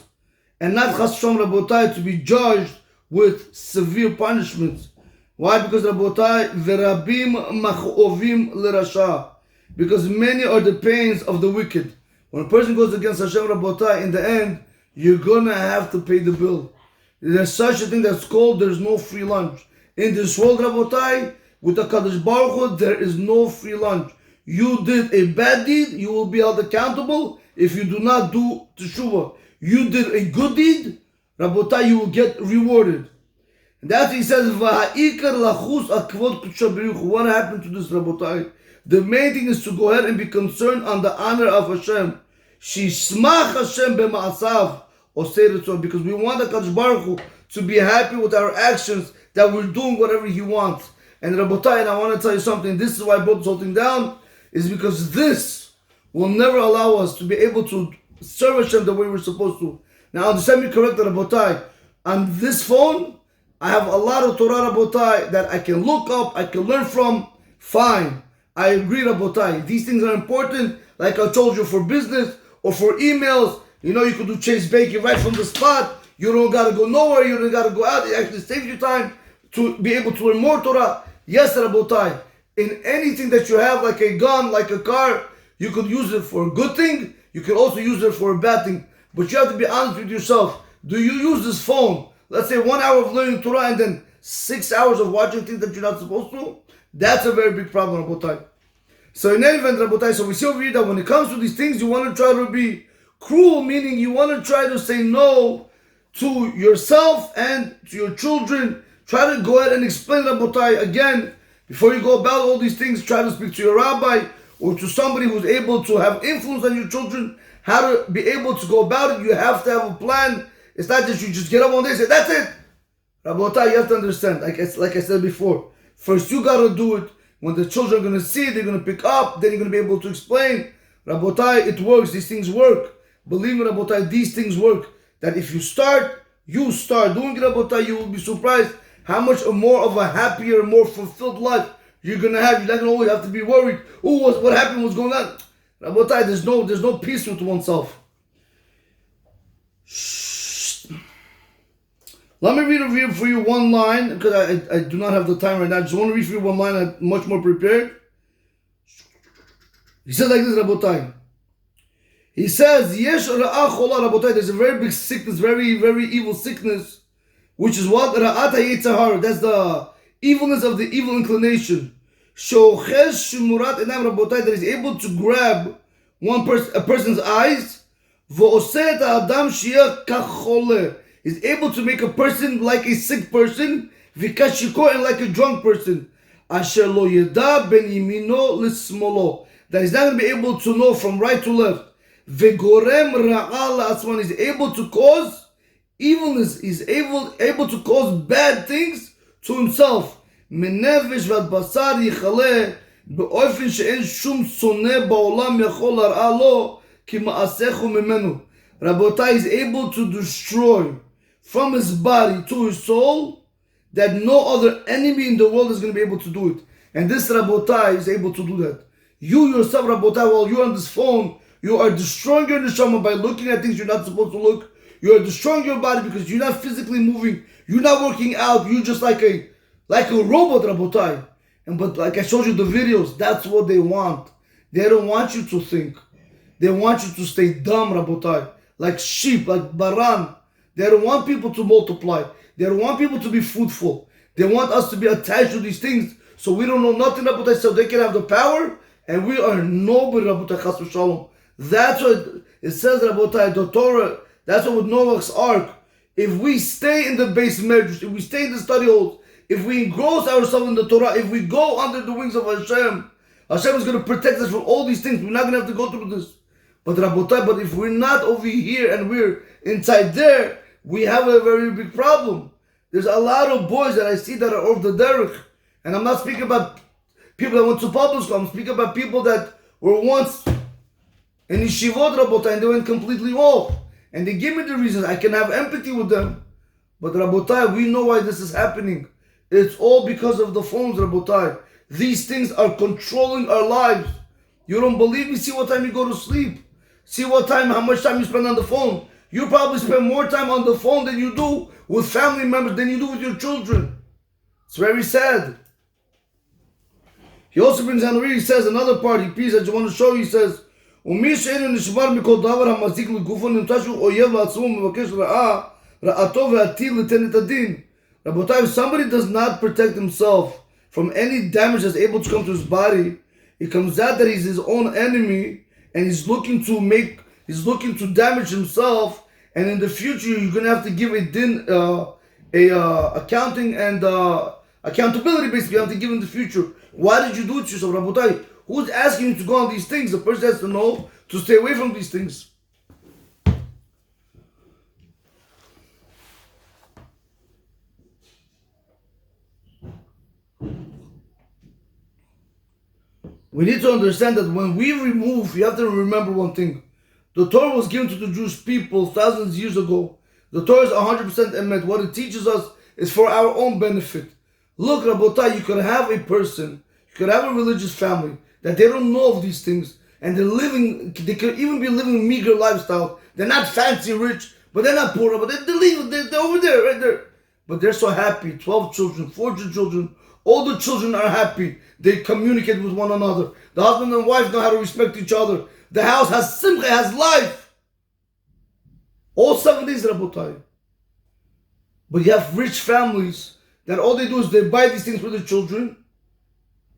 and not chas v'shalom, Rabotai, to be judged with severe punishments. Why? Because Rabotai, v'rabim mach'ovim l'rasha. Because many are the pains of the wicked. When a person goes against Hashem, Rabotai, in the end, you're going to have to pay the bill. There's such a thing that's called there's no free lunch. In this world, Rabotai, with the Kadosh Baruch Hu, there is no free lunch. You did a bad deed, you will be held accountable if you do not do teshuvah. You did a good deed, Rabotai, you will get rewarded. And that's what he says, V'ha'ikar lachus akvod kudsha b'ruch. What happened to this, Rabotai? The main thing is to go ahead and be concerned on the honor of Hashem. Shishmach Hashem b'ma'asav oseiretzon. Because we want the Kadosh Baruch Hu to be happy with our actions, that we're doing whatever He wants. And Rabotai, and I want to tell you something, this is why I brought this whole thing down, is because this will never allow us to be able to serve Hashem the way we're supposed to. Now, understand me correctly, Rabotai. On this phone, I have a lot of Torah, Rabotai, that I can look up, I can learn from. Fine. I agree, Rabotai. These things are important, like I told you, for business or for emails. You know, you could do chase baking right from the spot. You don't got to go nowhere. You don't got to go out. It actually saves you time to be able to learn more Torah. Yes, Rabotai. In anything that you have, like a gun, like a car, you could use it for a good thing. You can also use it for a bad thing. But you have to be honest with yourself. Do you use this phone, let's say 1 hour of learning Torah and then 6 hours of watching things that you're not supposed to? That's a very big problem, Rabotai. So in any event, Rabotai, so we see over here that when it comes to these things, you want to try to be cruel, meaning you want to try to say no to yourself and to your children. Try to go ahead and explain, Rabotai, again, before you go about all these things, try to speak to your rabbi or to somebody who's able to have influence on your children, how to be able to go about it. You have to have a plan. It's not that you just get up one day and say, that's it. Rabotai, you have to understand, like I said before, first you got to do it. When the children are going to see it, they're going to pick up, then you're going to be able to explain. Rabotai, it works. These things work. Believe me, Rabotai, these things work. That if you start doing it, Rabotai, you will be surprised how much more of a happier, more fulfilled life you're going to have. You're not going to always have to be worried. Oh, what happened? What's going on? Rabotai, there's no peace with oneself. Let me read for you one line, because I do not have the time right now. I just want to read for you one line. I'm much more prepared. He says like this, Rabotai. He says, Yesh ra'ah chola, Rabotai. There's a very big sickness, very, very evil sickness, which is what? Ra'at ha'yitzahar. That's the evilness of the evil inclination. Shoches shumurat enam, Rabotai, that is able to grab a person's eyes. V'oseh et ha'adam sheyeh kach is able to make a person like a sick person, v'kashiko, and like a drunk person. Asher lo yeda ben yimino l'smolo, that he's not going to be able to know from right to left. V'gorem ra'al la'atzman, is able to cause evilness, is able to cause bad things to himself. Menevesh v'ad basar yichaleh, be'ofen she'en shum soneh ba'olam yachol har'a lo ki ma'asechu mimenu. Rabotai is able to destroy from his body to his soul that no other enemy in the world is going to be able to do it. And this Rabotai is able to do that. You yourself, Rabotai, while you're on this phone, you are destroying your neshama by looking at things you're not supposed to look. You are destroying your body because you're not physically moving. You're not working out. You're just like a robot, Rabotai. But like I showed you the videos, that's what they want. They don't want you to think. They want you to stay dumb, Rabotai. Like sheep, like baran. They don't want people to multiply. They don't want people to be fruitful. They want us to be attached to these things so we don't know nothing, Rabotai, so they can have the power, and we are nobody, Rabotai, chas v'shalom. That's what it says, Rabotai, the Torah. That's what with Noah's Ark. If we stay in the base measures, if we stay in the study halls, if we engross ourselves in the Torah, if we go under the wings of Hashem, Hashem is going to protect us from all these things. We're not going to have to go through this. But Rabotai, but if we're not over here and we're inside there, we have a very big problem. There's a lot of boys that I see that are off the derech. And I'm not speaking about people that went to public school. I'm speaking about people that were once in yeshivot, Rabotai, and they went completely off. And they give me the reasons. I can have empathy with them. But Rabotai, we know why this is happening. It's all because of the phones, Rabotai. These things are controlling our lives. You don't believe me? See what time you go to sleep. See how much time you spend on the phone. You probably spend more time on the phone than you do with family members, than you do with your children. It's very sad. He also brings down the read, he says another part, I just want to show you, he says, Rabotai, if somebody does not protect himself from any damage that's able to come to his body, it comes out that he's his own enemy and he's looking to damage himself, and in the future you're gonna have to give accounting and accountability. Basically, you have to give in the future. Why did you do it to yourself, Rabotai? Who's asking you to go on these things? The person has to know to stay away from these things. We need to understand that when we remove, you have to remember one thing. The Torah was given to the Jewish people thousands of years ago. The Torah is 100% emet. What it teaches us is for our own benefit. Look, Rabotai, you could have a person, you could have a religious family that they don't know of these things, and they could even be living a meager lifestyle. They're not fancy rich, but they're not poor, but they're over there, right there. But they're so happy. 12 children, 14 children, all the children are happy. They communicate with one another. The husband and wife know how to respect each other. The house has simcha, has life. All 7 days, Rabotai. But you have rich families that all they do is they buy these things for their children.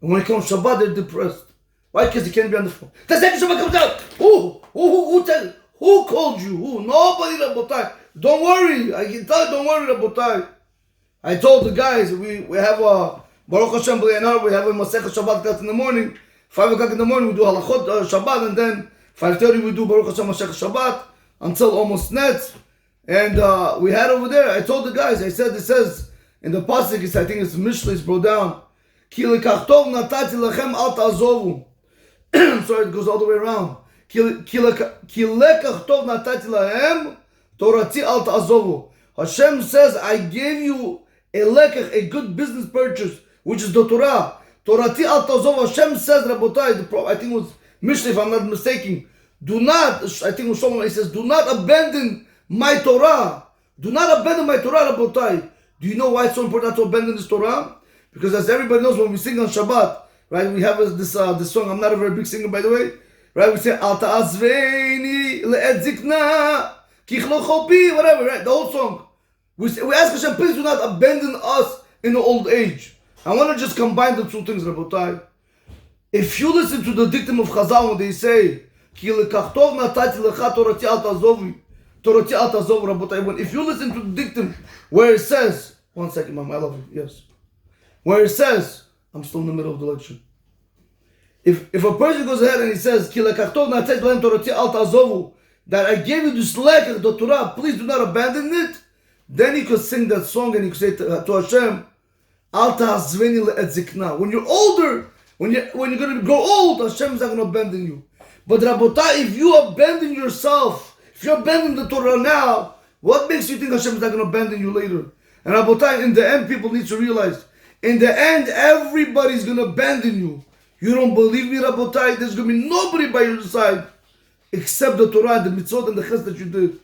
And when it comes Shabbat, they're depressed. Why? Because they can't be on the phone. The second Shabbat comes out. Who called you? Who? Nobody, Rabotai. Don't worry. I can tell you, don't worry, Rabotai. I told the guys, we have a Baruch Hashem, we have a Masechet Shabbat class in the morning. 5 o'clock in the morning we do Halachot Shabbat, and then 5:30 we do Baruch Hashem Masechet Shabbat until almost net. And we had over there, I told the guys, I said, it says in the pasuk, I think it's Mishlei, it's brought down. Ki lekach tov natati lechem al ta'azovu. Sorry, it goes all the way around. Ki lekach tov natati lechem torati al ta'azovu. Hashem says, I gave you a lekach, a good business purchase, which is the Torah. Torati al ta'azovu. Hashem says, Rabotai, I think it was Mishlei, if I'm not mistaken. Do not, I think it was someone, he says, do not abandon my Torah. Do not abandon my Torah, Rabotai. Do you know why it's so important to abandon this Torah? Because as everybody knows, when we sing on Shabbat, right, we have this song. I'm not a very big singer, by the way. Right, we say, Al ta'azveini le'ed zikna kichlo chopi, whatever, right, the whole song. We ask Hashem, please do not abandon us in the old age. I want to just combine the two things, Rabotai. If you listen to the dictum of Chazal, when they say, Ki lekachtov natati lecha torati al ta'azovi, Torati al ta'azov, Rabotai. If you listen to the dictum where it says, one second, Mom, I love you, yes. Where it says, I'm still in the middle of the lecture. If a person goes ahead and he says, Ki lekachtov natati lecha torati al ta'azovu, that I gave you this lekach, the Torah, please do not abandon it, then you could sing that song and you could say to Hashem, Al ta'azveni le'ed zikna. When you're older, when you're going to grow old, Hashem is not going to abandon you. But Rabotai, if you abandon yourself, if you abandon the Torah now, what makes you think Hashem is not going to abandon you later? And Rabotai, in the end, people need to realize, in the end, everybody's going to abandon you. You don't believe me, Rabotai? There's going to be nobody by your side except the Torah, the mitzvot, and the chesed that you did.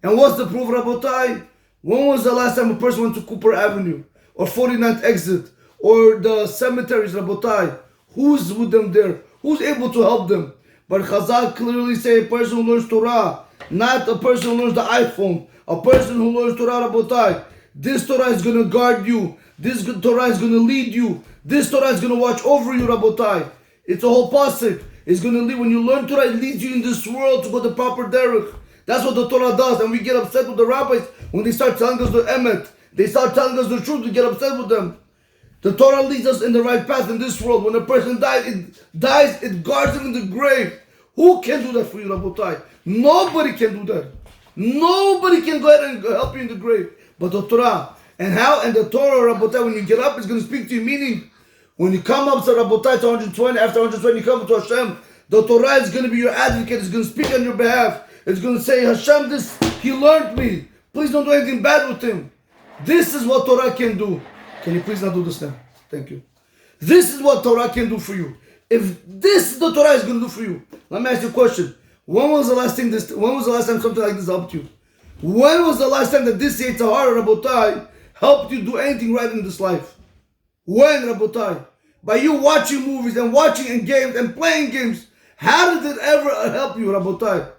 And what's the proof, Rabotai? When was the last time a person went to Cooper Avenue, or 49th exit, or the cemeteries, Rabotai? Who's with them there? Who's able to help them? But Chazal clearly say a person who learns Torah, not a person who learns the iPhone. A person who learns Torah, Rabotai. This Torah is going to guard you. This Torah is going to lead you. This Torah is going to watch over you, Rabotai. It's a whole pasuk. It's going to lead, when you learn Torah, it leads you in this world to go the proper derech. That's what the Torah does. And we get upset with the rabbis when they start telling us the emet. They start telling us the truth. We get upset with them. The Torah leads us in the right path in this world. When a person dies, it guards him in the grave. Who can do that for you, Rabotai? Nobody can do that. Nobody can go ahead and help you in the grave. But the Torah. And how? And the Torah, Rabotai, when you get up, is going to speak to you. Meaning, when you come up to Rabotai to 120, after 120 you come to Hashem, the Torah is going to be your advocate. It's going to speak on your behalf. It's going to say, Hashem, he learned me. Please don't do anything bad with him. This is what Torah can do. Can you please not do this now? Thank you. This is what Torah can do for you. If this is the Torah is going to do for you, let me ask you a question. When was the last time something like this helped you? When was the last time that this Yetzer Hara, Rabotai, helped you do anything right in this life? When, Rabotai? By you watching movies and watching games and playing games. How did it ever help you, Rabotai?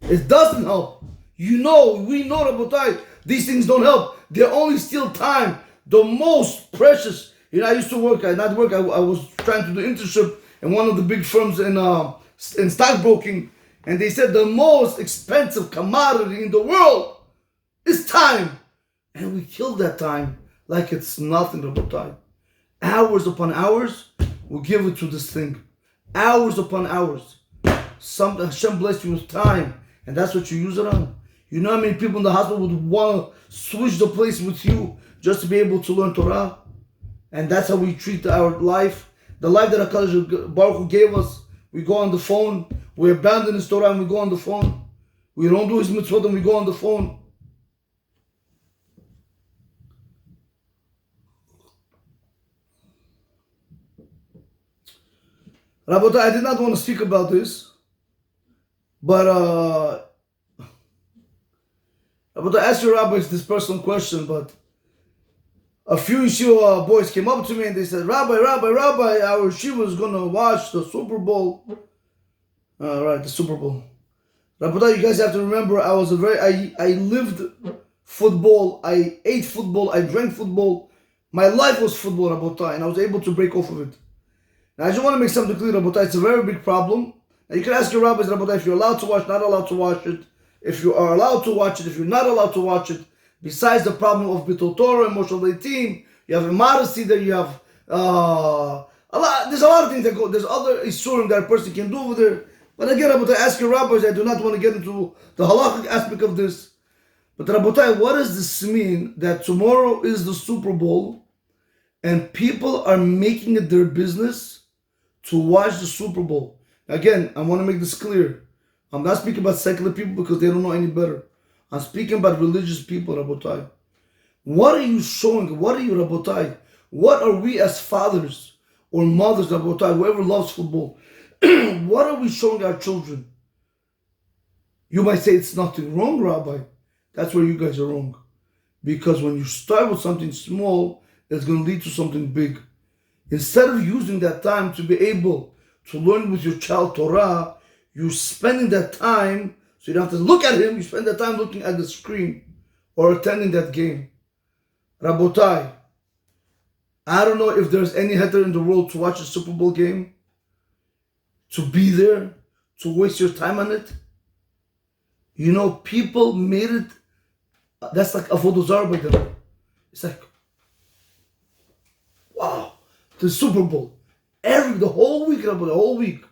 It doesn't help. We know, Rabotai, these things don't help. They only steal time. The most precious I used to work. I was trying to do internship in one of the big firms in stockbroking, and they said the most expensive commodity in the world is time, and we killed that time like it's nothing, Rabotai. Hours upon hours, we'll give it to this thing. Hours upon hours. Hashem bless you with time, and that's what you use it on. You know how many people in the hospital would want to switch the place with you just to be able to learn Torah? And that's how we treat our life. The life that HaKadosh Baruch Hu gave us. We go on the phone. We abandon His Torah and we go on the phone. We don't do His mitzvot and we go on the phone. Rabotai, I did not want to speak about this, but I asked your rabbis this personal question, but a few yeshiva boys came up to me and they said, Rabbi, our yeshiva is going to watch the Super Bowl. Right, the Super Bowl. Rabotai, you guys have to remember, I lived football, I ate football, I drank football. My life was football, Rabotai, and I was able to break off of it. Now, I just want to make something clear, Rabotai. It's a very big problem. Now, you can ask your rabbis, Rabotai, if you're allowed to watch, not allowed to watch it. If you are allowed to watch it, if you're not allowed to watch it. Besides the problem of Bittul Torah and Moshe Leitim, you have immodesty there, you have there's a lot of things that go, there's other isurim that a person can do over there. But again, Rabotai, ask your rabbis, I do not want to get into the halachic aspect of this. But Rabotai, what does this mean that tomorrow is the Super Bowl and people are making it their business to watch the Super Bowl? Again, I want to make this clear. I'm not speaking about secular people because they don't know any better. I'm speaking about religious people, Rabotai. What are you showing? What are you, Rabotai? What are we as fathers or mothers, Rabotai, whoever loves football? What are we showing our children? You might say it's nothing wrong, Rabbi. That's where you guys are wrong. Because when you start with something small, it's going to lead to something big. Instead of using that time to be able to learn with your child Torah, you're spending that time, so you don't have to look at him, you spend that time looking at the screen or attending that game. Rabotai, I don't know if there's any heter in the world to watch a Super Bowl game, to be there, to waste your time on it. You know, people made it, that's like avodah zarah by them. It's like, wow, the Super Bowl. The whole week,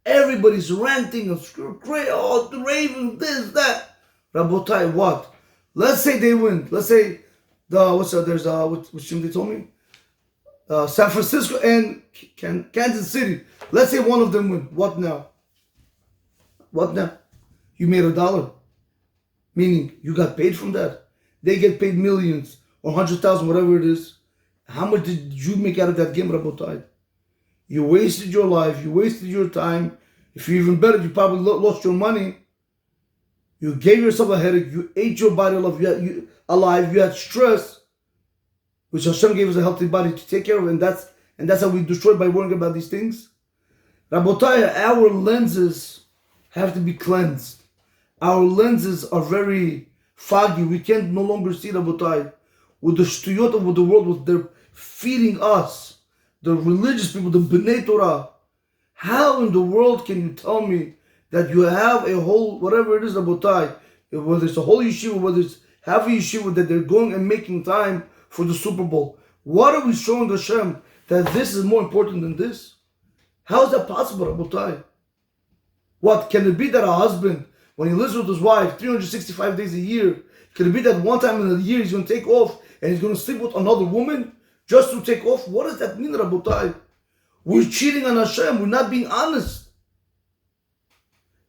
everybody's ranting and screaming, oh, the Ravens, this, that. Rabotai, what? Let's say they win. Let's say which team they told me? San Francisco and Kansas City. Let's say one of them win. What now? You made $1. Meaning you got paid from that. They get paid millions or 100,000, whatever it is. How much did you make out of that game, Rabotai? You wasted your life. You wasted your time. If you're even better, you probably lost your money. You gave yourself a headache. You ate your body alive. You had stress, which Hashem gave us a healthy body to take care of, and that's how we destroyed by worrying about these things. Rabotai, our lenses have to be cleansed. Our lenses are very foggy. We can't no longer see, Rabotai, with the shtuyot of the world, what they're feeding us, the religious people, the B'nai Torah. How in the world can you tell me that you have a whole, whatever it is, Rabotai, whether it's a whole yeshiva, whether it's half a yeshiva, that they're going and making time for the Super Bowl? What are we showing Hashem that this is more important than this? How is that possible, Rabotai? What, can it be that a husband, when he lives with his wife 365 days a year, can it be that one time in a year he's going to take off and he's going to sleep with another woman just to take off? What does that mean, Rabotai? We're cheating on Hashem. We're not being honest.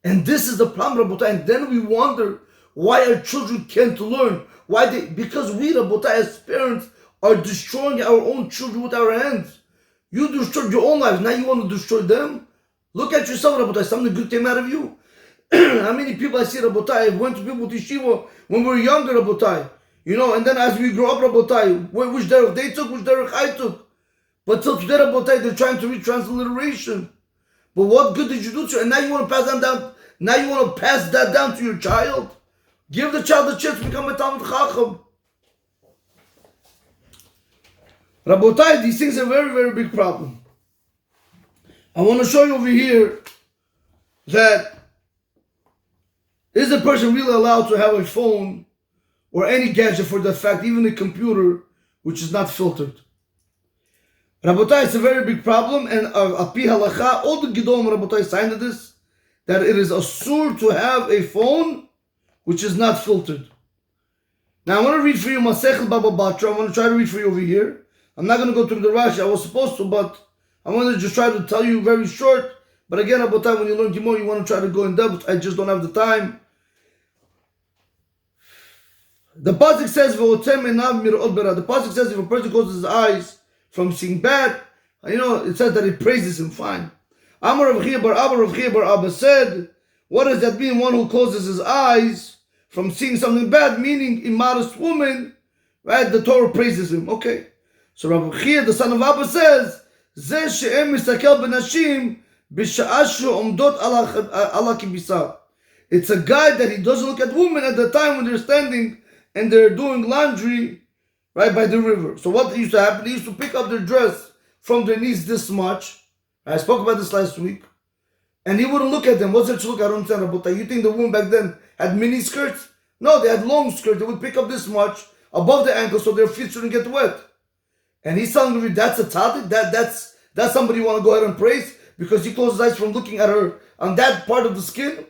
And this is the problem, Rabotai. And then we wonder why our children can't learn. Because we, Rabotai, as parents, are destroying our own children with our hands. You destroyed your own lives. Now you want to destroy them? Look at yourself, Rabotai. Something good came out of you. How many people I see, Rabotai, I went to people to yeshiva when we were younger, Rabotai. You know, and then as we grow up, Rabotai, which derech they took, which derech I took. But till today, Rabotai, they're trying to read transliteration. But what good did you do to? And now you want to pass that down. Now you want to pass that down to your child. Give the child a chance to become a Talmid Chacham. Rabotai, these things are a very, very big problem. I want to show you over here that is a person really allowed to have a phone or any gadget for that fact, even a computer, which is not filtered. Rabotai, it's a very big problem, and api halacha, all the Gedolim Rabotai signed to this, that it is asur to have a phone which is not filtered. Now I want to read for you Masechet Baba Batra. I want to try to read for you over here. I'm not going to go through the Rashi. I was supposed to, but I want to just try to tell you very short. But again, Rabotai, when you learn Gemara, you want to try to go in depth. I just don't have the time. The pasuk says, the pasuk says if a person closes his eyes from seeing bad, it says that it praises him. Fine. Amar Rav Chaim Bar Abba said, what does that mean? One who closes his eyes from seeing something bad, meaning immodest woman, right? The Torah praises him. Okay. So Rav Chaim, the son of Abba, says, Zeh she'em misakel b'nashim b'sha'ashu omdot ala kibisa. It's a guy that he doesn't look at women at the time when they're standing and they're doing laundry, right, by the river. So what used to happen, they used to pick up their dress from their knees this much. I spoke about this last week. And he wouldn't look at them. What's there to look at? I don't understand about that. You think the women back then had mini skirts? No, they had long skirts. They would pick up this much above the ankle so their feet shouldn't get wet. And he's telling me that's a tzaddik? That's somebody you want to go ahead and praise because he closed his eyes from looking at her on that part of the skin?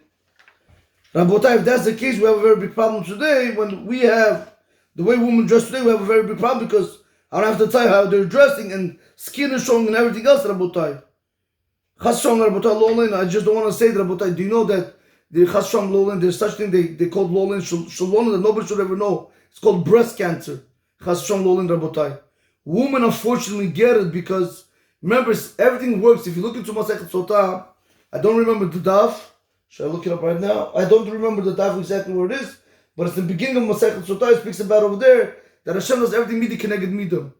Rabotai, if that's the case, we have a very big problem today. When we have the way women dress today, we have a very big problem because I don't have to tell you how they're dressing and skin is showing and everything else, Rabotai. Chas Shalom, Rabotai, Lolin, I just don't want to say that, Rabotai. Do you know that the Chas Shalom, Lolin, there's such thing they call Lolin, Shalom, that nobody should ever know. It's called breast cancer. Chas Shalom, Lolin, Rabotai. Women unfortunately get it because, remember, everything works. If you look into Masechet Sotah, I don't remember the daf. Should I look it up right now? I don't remember the daf exactly where it is, but it's the beginning of Masechet Sotah. It speaks about over there that Hashem does everything midi keneged midah.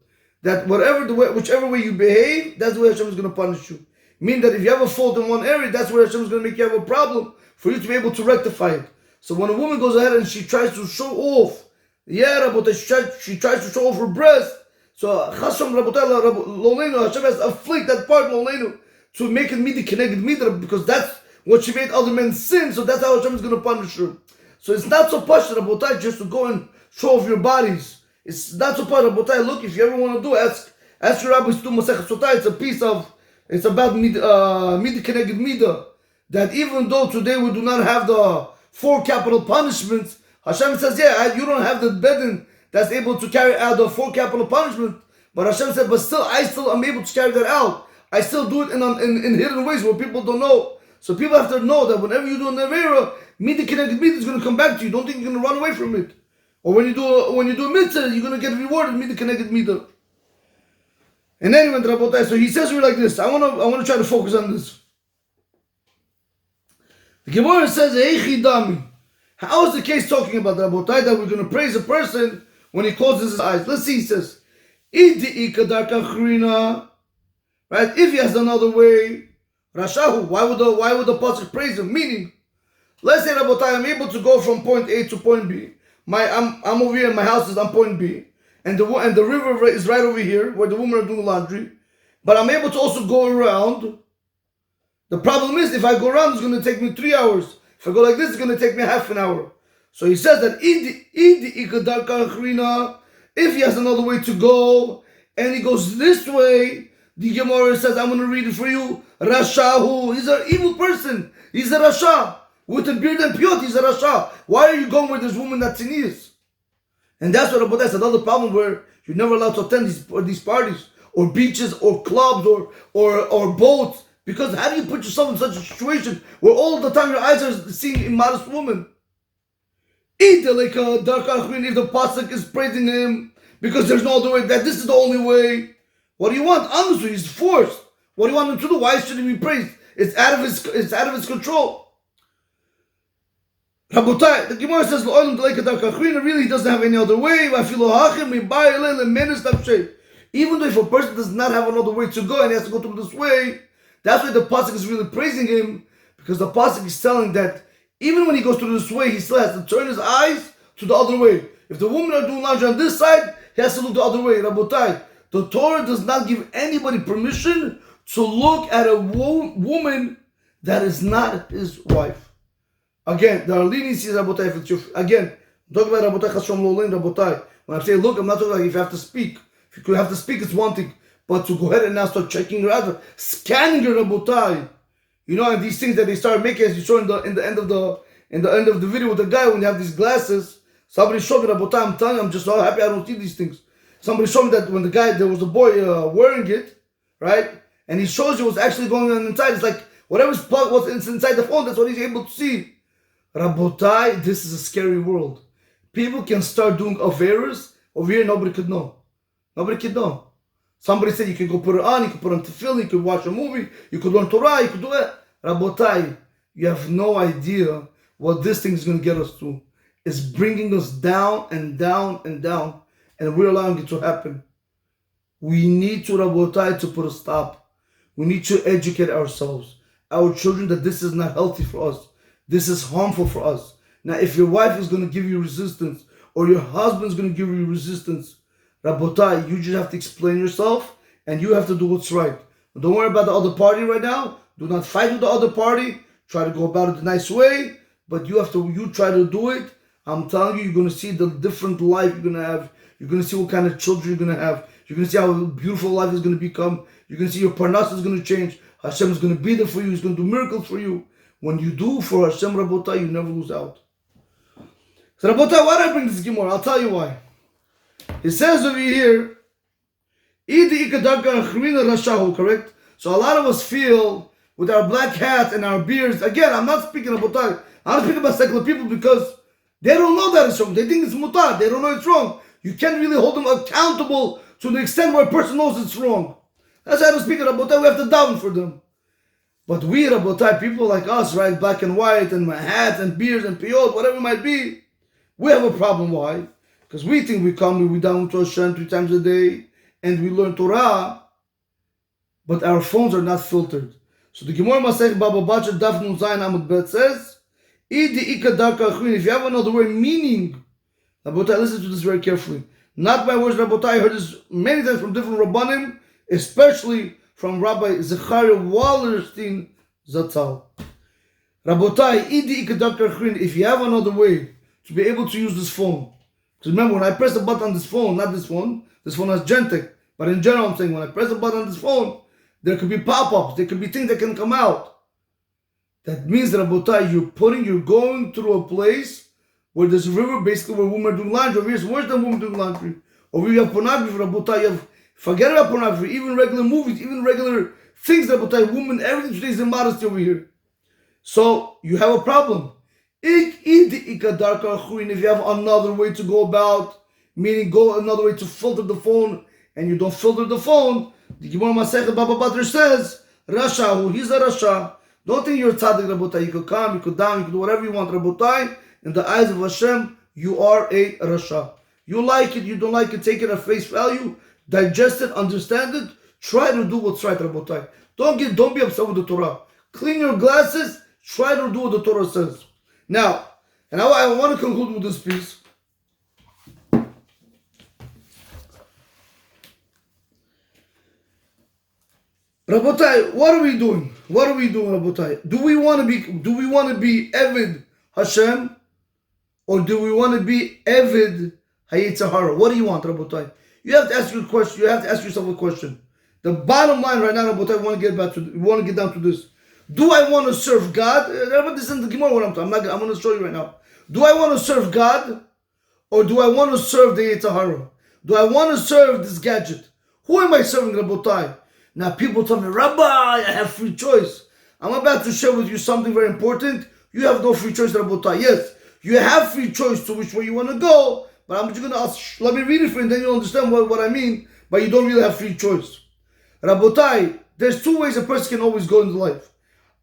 That whichever way you behave, that's the way Hashem is going to punish you. Meaning that if you have a fault in one area, that's where Hashem is going to make you have a problem for you to be able to rectify it. So when a woman goes ahead and she tries to show off, she tries to show off her breast. So Hashem has afflict that part to make it midi keneged midah because that's what she made other men sin. So that's how Hashem is going to punish her. So it's not so much Rabotai just to go and show off your bodies. It's not so much Rabotai. Look, if you ever want to do, ask your rabbis to do Masechet Sotah. It's about midi keneged midah. That even though today we do not have the 4 capital punishments, Hashem says, you don't have the bedin that's able to carry out the 4 capital punishments. But Hashem said, but still, I still am able to carry that out. I still do it in hidden ways where people don't know. So people have to know that whenever you do an avera, midi keneged midah is going to come back to you. Don't think you're going to run away from it. Or when you do a mitzvah, you're going to get rewarded midi keneged midah. And anyway, Rabotai, so he says like this. I want to try to focus on this. The Gemara says, Eichi dami. How is the case talking about Rabotai that we're going to praise a person when he closes his eyes? Let's see, he says, Idi ikadarka chrina. Right? If he has another way, Rashahu, why would the pasuk praise him? Meaning, let's say Rabotai, I'm able to go from point A to point B. I'm over here, my house is on point B. And the river is right over here where the women are doing laundry. But I'm able to also go around. The problem is if I go around, it's going to take me 3 hours. If I go like this, it's going to take me half an hour. So he says that if he has another way to go and he goes this way, the Gemara says, I'm going to read it for you. Rashahu, he's an evil person. He's a Rasha. With a beard and piyot, he's a Rasha. Why are you going where there's women that's in ears? And that's that's another problem where you're never allowed to attend these parties or beaches or clubs or boats, because how do you put yourself in such a situation where all the time your eyes are seeing immodest women? If the pasuk is praising him because there's no other way, that this is the only way, what do you want? Honestly, he's forced. What do you want him to do? Why should he be praised? It's out of his control. Rabotai, the Gemara says, really he doesn't have any other way. Even though if a person does not have another way to go and he has to go through this way, that's why the pasuk is really praising him, because the pasuk is telling that even when he goes through this way, he still has to turn his eyes to the other way. If the women are doing laundry on this side, he has to look the other way. Rabotai, The Torah does not give anybody permission to look at a woman that is not his wife. Again, there are leniencies, Rabotai. Again, talk about Rabotai Chashom Lolin, Rabotai. When I say look, I'm not talking like if you have to speak. If you could have to speak, it's one thing. But to go ahead and now start checking her out, scanning her, Rabotai. You know, and these things that they start making, as you saw in the end of the video with the guy when you have these glasses. Somebody showed me, Rabotai, I'm telling you, I'm just so happy I don't see these things. Somebody showed me that when there was a boy wearing it, right? And he shows you what's actually going on inside. It's like whatever's what's inside the phone, that's what he's able to see. Rabotai, this is a scary world. People can start doing affairs over here, nobody could know. Nobody could know. Somebody said you can go put it on, you can put on tefillin, you could watch a movie, you could learn Torah, you could do it. Rabotai, you have no idea what this thing is going to get us to. It's bringing us down and down and down, and we're allowing it to happen. We need to, Rabotai, to put a stop. We need to educate ourselves, our children, that this is not healthy for us. This is harmful for us. Now, if your wife is going to give you resistance, or your husband is going to give you resistance, Rabotai, you just have to explain yourself, and you have to do what's right. Don't worry about the other party right now. Do not fight with the other party. Try to go about it the nice way, but you try to do it. I'm telling you, you're going to see the different life you're going to have. You're going to see what kind of children you're going to have. You're going to see how beautiful life is going to become. You're going to see your parnas is going to change. Hashem is going to be there for you. He's going to do miracles for you. When you do for Hashem, Rabotai, you never lose out. So Rabotai, why did I bring this Gemara? I'll tell you why. It says over here, correct? So a lot of us feel with our black hats and our beards. Again, I'm not speaking about Rabotai. I'm speaking about secular people because they don't know that it's wrong. They think it's mutar. They don't know it's wrong. You can't really hold them accountable to the extent where a person knows it's wrong. That's why I don't speak about Rabotai. We have to daven for them. But we, Rabotai, people like us, right, black and white, and hats and beards and piyot, whatever it might be, we have a problem. Why? Because we think we daven to Hashem 3 times a day, and we learn Torah, but our phones are not filtered. So the Gemara Masech Baba Bachar Daf Nun Zayin Amud Bet says, if you have another word meaning, Rabotai, listen to this very carefully. Not my words, Rabotai. I heard this many times from different Rabbanim, especially from Rabbi Zechariah Wallerstein Zatzal. Rabotai, if you have another way to be able to use this phone. Because remember, when I press the button on this phone this phone has Gentek, but in general I'm saying when I press the button on this phone, there could be pop-ups, there could be things that can come out. That means that, Rabotai, you're going through a place where there's a river, basically where women are doing laundry. Over here, it's worse than women doing laundry. Over here, you have pornography, Rabotai. Forget about pornography, even regular movies, even regular things, Rabotai, women, everything today is immodesty over here. So, you have a problem. If you have another way to go about, meaning go another way to filter the phone, and you don't filter the phone, the Gemara Masechet Baba Batra says, Rasha, he's a Rasha. Don't think you're a tzaddik, Rabotai. You could come, you could down, you could do whatever you want, Rabotai. In the eyes of Hashem, you are a Rasha. You like it, you don't like it, take it at face value, digest it, understand it, try to do what's right, Rabotai. Don't be upset with the Torah. Clean your glasses, try to do what the Torah says. Now, and I want to conclude with this piece. Rabotai, what are we doing? What are we doing, Rabotai? Do we want to be Eved Hashem, or do we want to be Eved Hayetzahara? What do you want, Rabotai? You have to ask your question. You have to ask yourself a question. The bottom line right now, Rabotai, we want to get down to this. Do I want to serve God? This is the Gemara what I'm talking. I'm going to show you right now. Do I want to serve God, or do I want to serve the Yetzahara? Do I want to serve this gadget? Who am I serving, Rabotai? Now people tell me, Rabbi, I have free choice. I'm about to share with you something very important. You have no free choice, Rabotai. Yes, you have free choice to which way you want to go, but I'm just going to ask, let me read it for you, and then you'll understand what I mean, but you don't really have free choice. Rabotai, there's 2 ways a person can always go into life.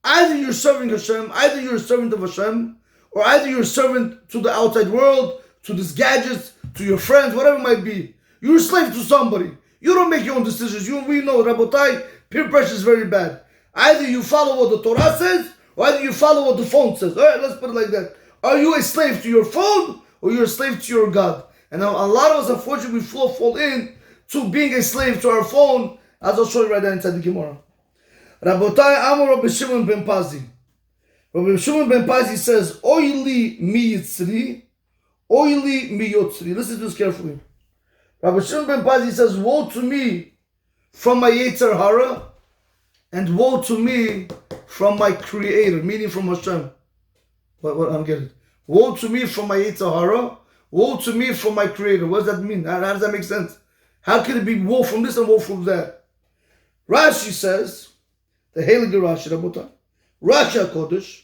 Either you're serving Hashem, either you're a servant of Hashem, or either you're a servant to the outside world, to these gadgets, to your friends, whatever it might be. You're a slave to somebody. You don't make your own decisions. We know, Rabotai, peer pressure is very bad. Either you follow what the Torah says, or either you follow what the phone says. All right, let's put it like that. Are you a slave to your phone, or you're a slave to your God? And now a lot of us, unfortunately, we fall in to being a slave to our phone, as I'll show you right there inside the Gemara. Rabotai Amar Rabbi Shimon ben Pazi. Rabbi Shimon ben Pazi says, Oili mi yitzri, oili mi yotzri. Listen to this carefully. Rabbi Shimon ben Pazi says, woe to me from my Yetzer Hara, and woe to me from my Creator, meaning from Hashem. What I'm getting. Woe to me from my Yetzer Hara, woe to me from my Creator. What does that mean? How does that make sense? How can it be woe from this and woe from that? Rashi says, the Heilige Rashi, Rabotai, Rashi HaKodesh,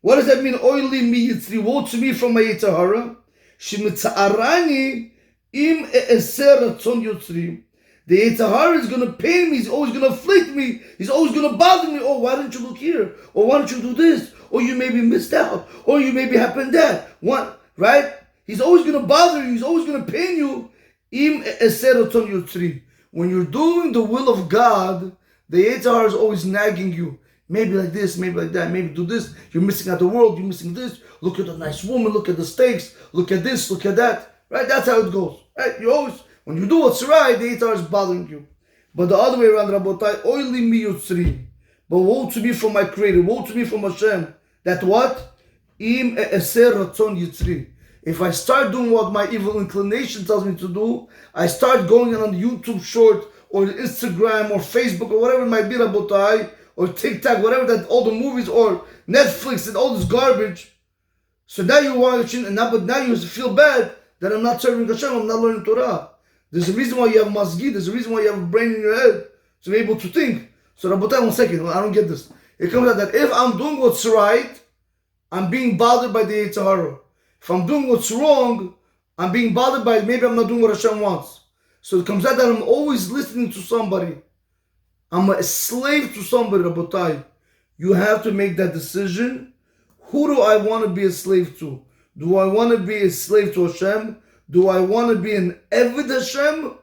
what does that mean? Oili mi yitzri, woe to me from my Yetzer Hara, shemitzarani im e'eser ratzon yotzri. The Yetzer Hara is going to pain me. He's always going to afflict me. He's always going to bother me. Oh, why didn't you look here? Or why don't you do this? Or you maybe missed out. Or you maybe happened that. What? Right? He's always going to bother you. He's always going to pain you. Im eser ratzon yotzri. When you're doing the will of God, the Yetzer Hara is always nagging you. Maybe like this, maybe like that, maybe do this. You're missing out the world, you're missing this. Look at the nice woman, look at the steaks, look at this, look at that. Right? That's how it goes. Right? You always, when you do what's right, the Yetzer Hara is bothering you. But the other way around, Rabotai, oili mi yotzri. But woe to me from my Creator, woe to me from Hashem. That what? Im eser ratzon yitzri. If I start doing what my evil inclination tells me to do, I start going on YouTube short, or Instagram, or Facebook, or whatever it might be, Rabotai, or TikTok, whatever that, all the movies, or Netflix, and all this garbage. So now you're watching, and now, but now you feel bad that I'm not serving Hashem, I'm not learning Torah. There's a reason why you have masgi, there's a reason why you have a brain in your head, to be able to think. So Rabotai, 1 second, I don't get this. It comes out that if I'm doing what's right, I'm being bothered by the Yetzer Hara. If I'm doing what's wrong, I'm being bothered by, maybe I'm not doing what Hashem wants. So it comes out that I'm always listening to somebody. I'm a slave to somebody, Rabotai. You have to make that decision. Who do I want to be a slave to? Do I want to be a slave to Hashem? Do I want to be an Eved Hashem?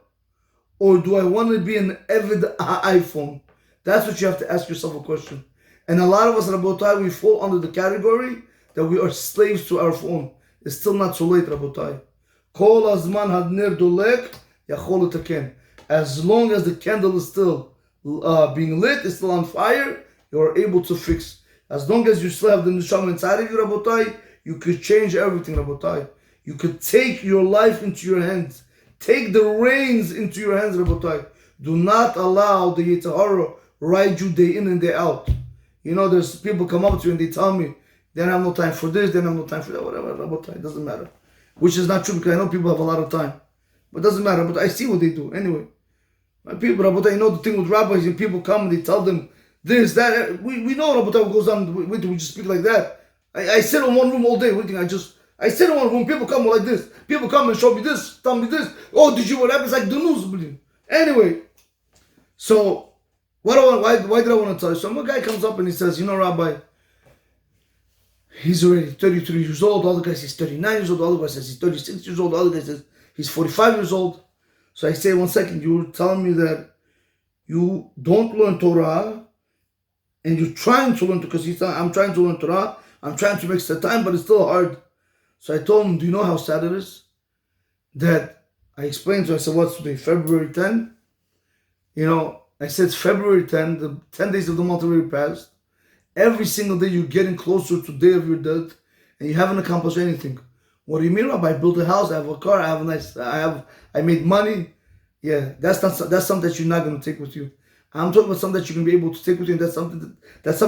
Or do I want to be an Eved iPhone? That's what you have to ask yourself a question. And a lot of us, Rabotai, we fall under the category that we are slaves to our phone. It's still not too late, Rabotai. Kol azman hadner dolek yachol letaken. As long as the candle is still being lit, it's still on fire, you are able to fix. As long as you still have the neshama inside of you, Rabotai, you could change everything, Rabotai. You could take your life into your hands. Take the reins into your hands, Rabotai. Do not allow the Yetzer Hara ride you day in and day out. You know, there's people come up to you and they tell me, they don't have no time for this, they don't have no time for that, whatever, Rabotai, it doesn't matter. Which is not true, because I know people have a lot of time. But it doesn't matter, but I see what they do. Anyway, my people, Rabotai, you know the thing with rabbis, and people come and they tell them this, that. We know, Rabotai, what goes on, we just speak like that. I sit in one room all day, I sit in one room, people come like this. People come and show me this, tell me this. Oh, did you what happens? Like the news. Anyway, so why did I want to tell you? So a guy comes up and he says, you know, Rabbi, he's already 33 years old. The other guy says 39 years old. The other guy says he's 36 years old. The other guy says he's 45 years old. So I say, 1 second, you're telling me that you don't learn Torah and you're trying to learn, because he's telling, I'm trying to learn Torah. I'm trying to make the time, but it's still hard. So I told him, do you know how sad it is? That I explained to him, I said, what's today, February 10? You know, I said, it's February 10, the 10 days of the month already passed. Every single day you're getting closer to the day of your death, and you haven't accomplished anything. What do you mean, Rabbi? I built a house, I have a car, I made money. Yeah, that's something that you're not going to take with you. I'm talking about something that you're going to be able to take with you, and that's something that's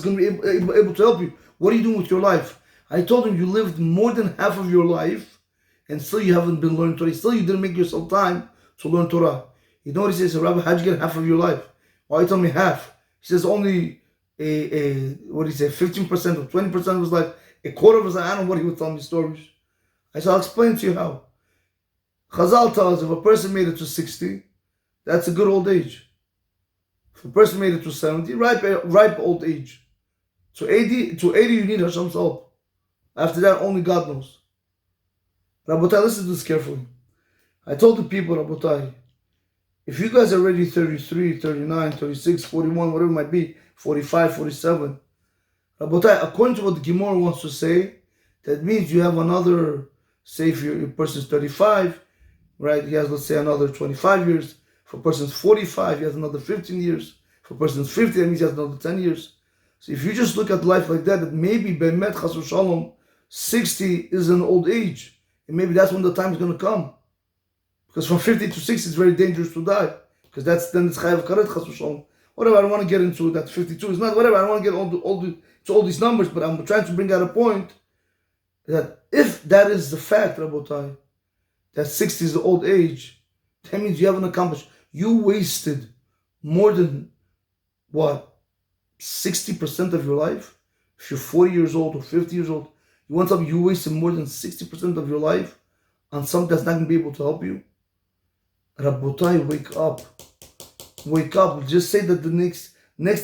going to be able to help you. What are you doing with your life? I told him, you lived more than half of your life, and still you haven't been learning Torah. Still you didn't make yourself time to learn Torah. You know what he says? Rabbi, how'd you get half of your life? Why you tell me half? He says only what did he say, 15% or 20% was like a quarter of his life. I don't know what he would tell me stories. I said, I'll explain to you how. Chazal tells us if a person made it to 60, that's a good old age. If a person made it to 70, ripe old age. To 80 you need Hashem's help. After that, only God knows. Rabotai, listen to this carefully. I told the people, Rabotai, if you guys are already 33, 39, 36, 41, whatever it might be, 45, 47, Rabotai, according to what the Gemara wants to say, that means you have another, say if your person's 35, right? He has, let's say, another 25 years. If a person's 45, he has another 15 years. If a person's 50, that means he has another 10 years. So if you just look at life like that, that maybe Be'emet Chas v'Shalom, 60 is an old age. And maybe that's when the time is going to come. Because from 50 to 60, it's very dangerous to die. Because then it's Chayav Karet Chas v'Shalom. Whatever, I don't want to get into that 52 is not, whatever, I don't want to get to all these numbers, but I'm trying to bring out a point that if that is the fact, Rabotai, that 60 is the old age, that means you haven't accomplished. You wasted more than, what, 60% of your life? If you're 40 years old or 50 years old, you want something, you wasted more than 60% of your life on something that's not going to be able to help you? Rabotai, wake up. Wake up. Just say that the next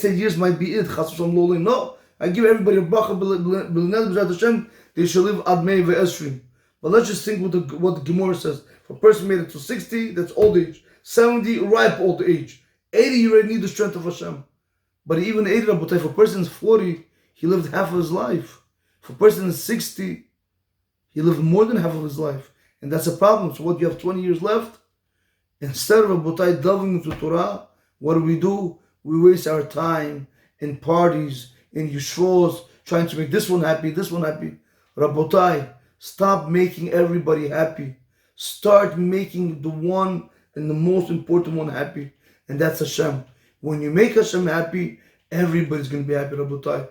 10 years might be it. No, I give everybody a bracha. They shall live ad mei ve'esrim. But let's just think what the Gemara says. If a person made it to 60, that's old age. 70, ripe old age. 80, you already need the strength of Hashem. But even 80, but if a person is 40, he lived half of his life. If a person is 60, he lived more than half of his life. And that's a problem. So what, you have 20 years left? Instead of Rabotai delving into Torah, what do? We waste our time in parties, in yeshivos, trying to make this one happy. Rabotai, stop making everybody happy. Start making the one and the most important one happy. And that's Hashem. When you make Hashem happy, everybody's going to be happy, Rabotai.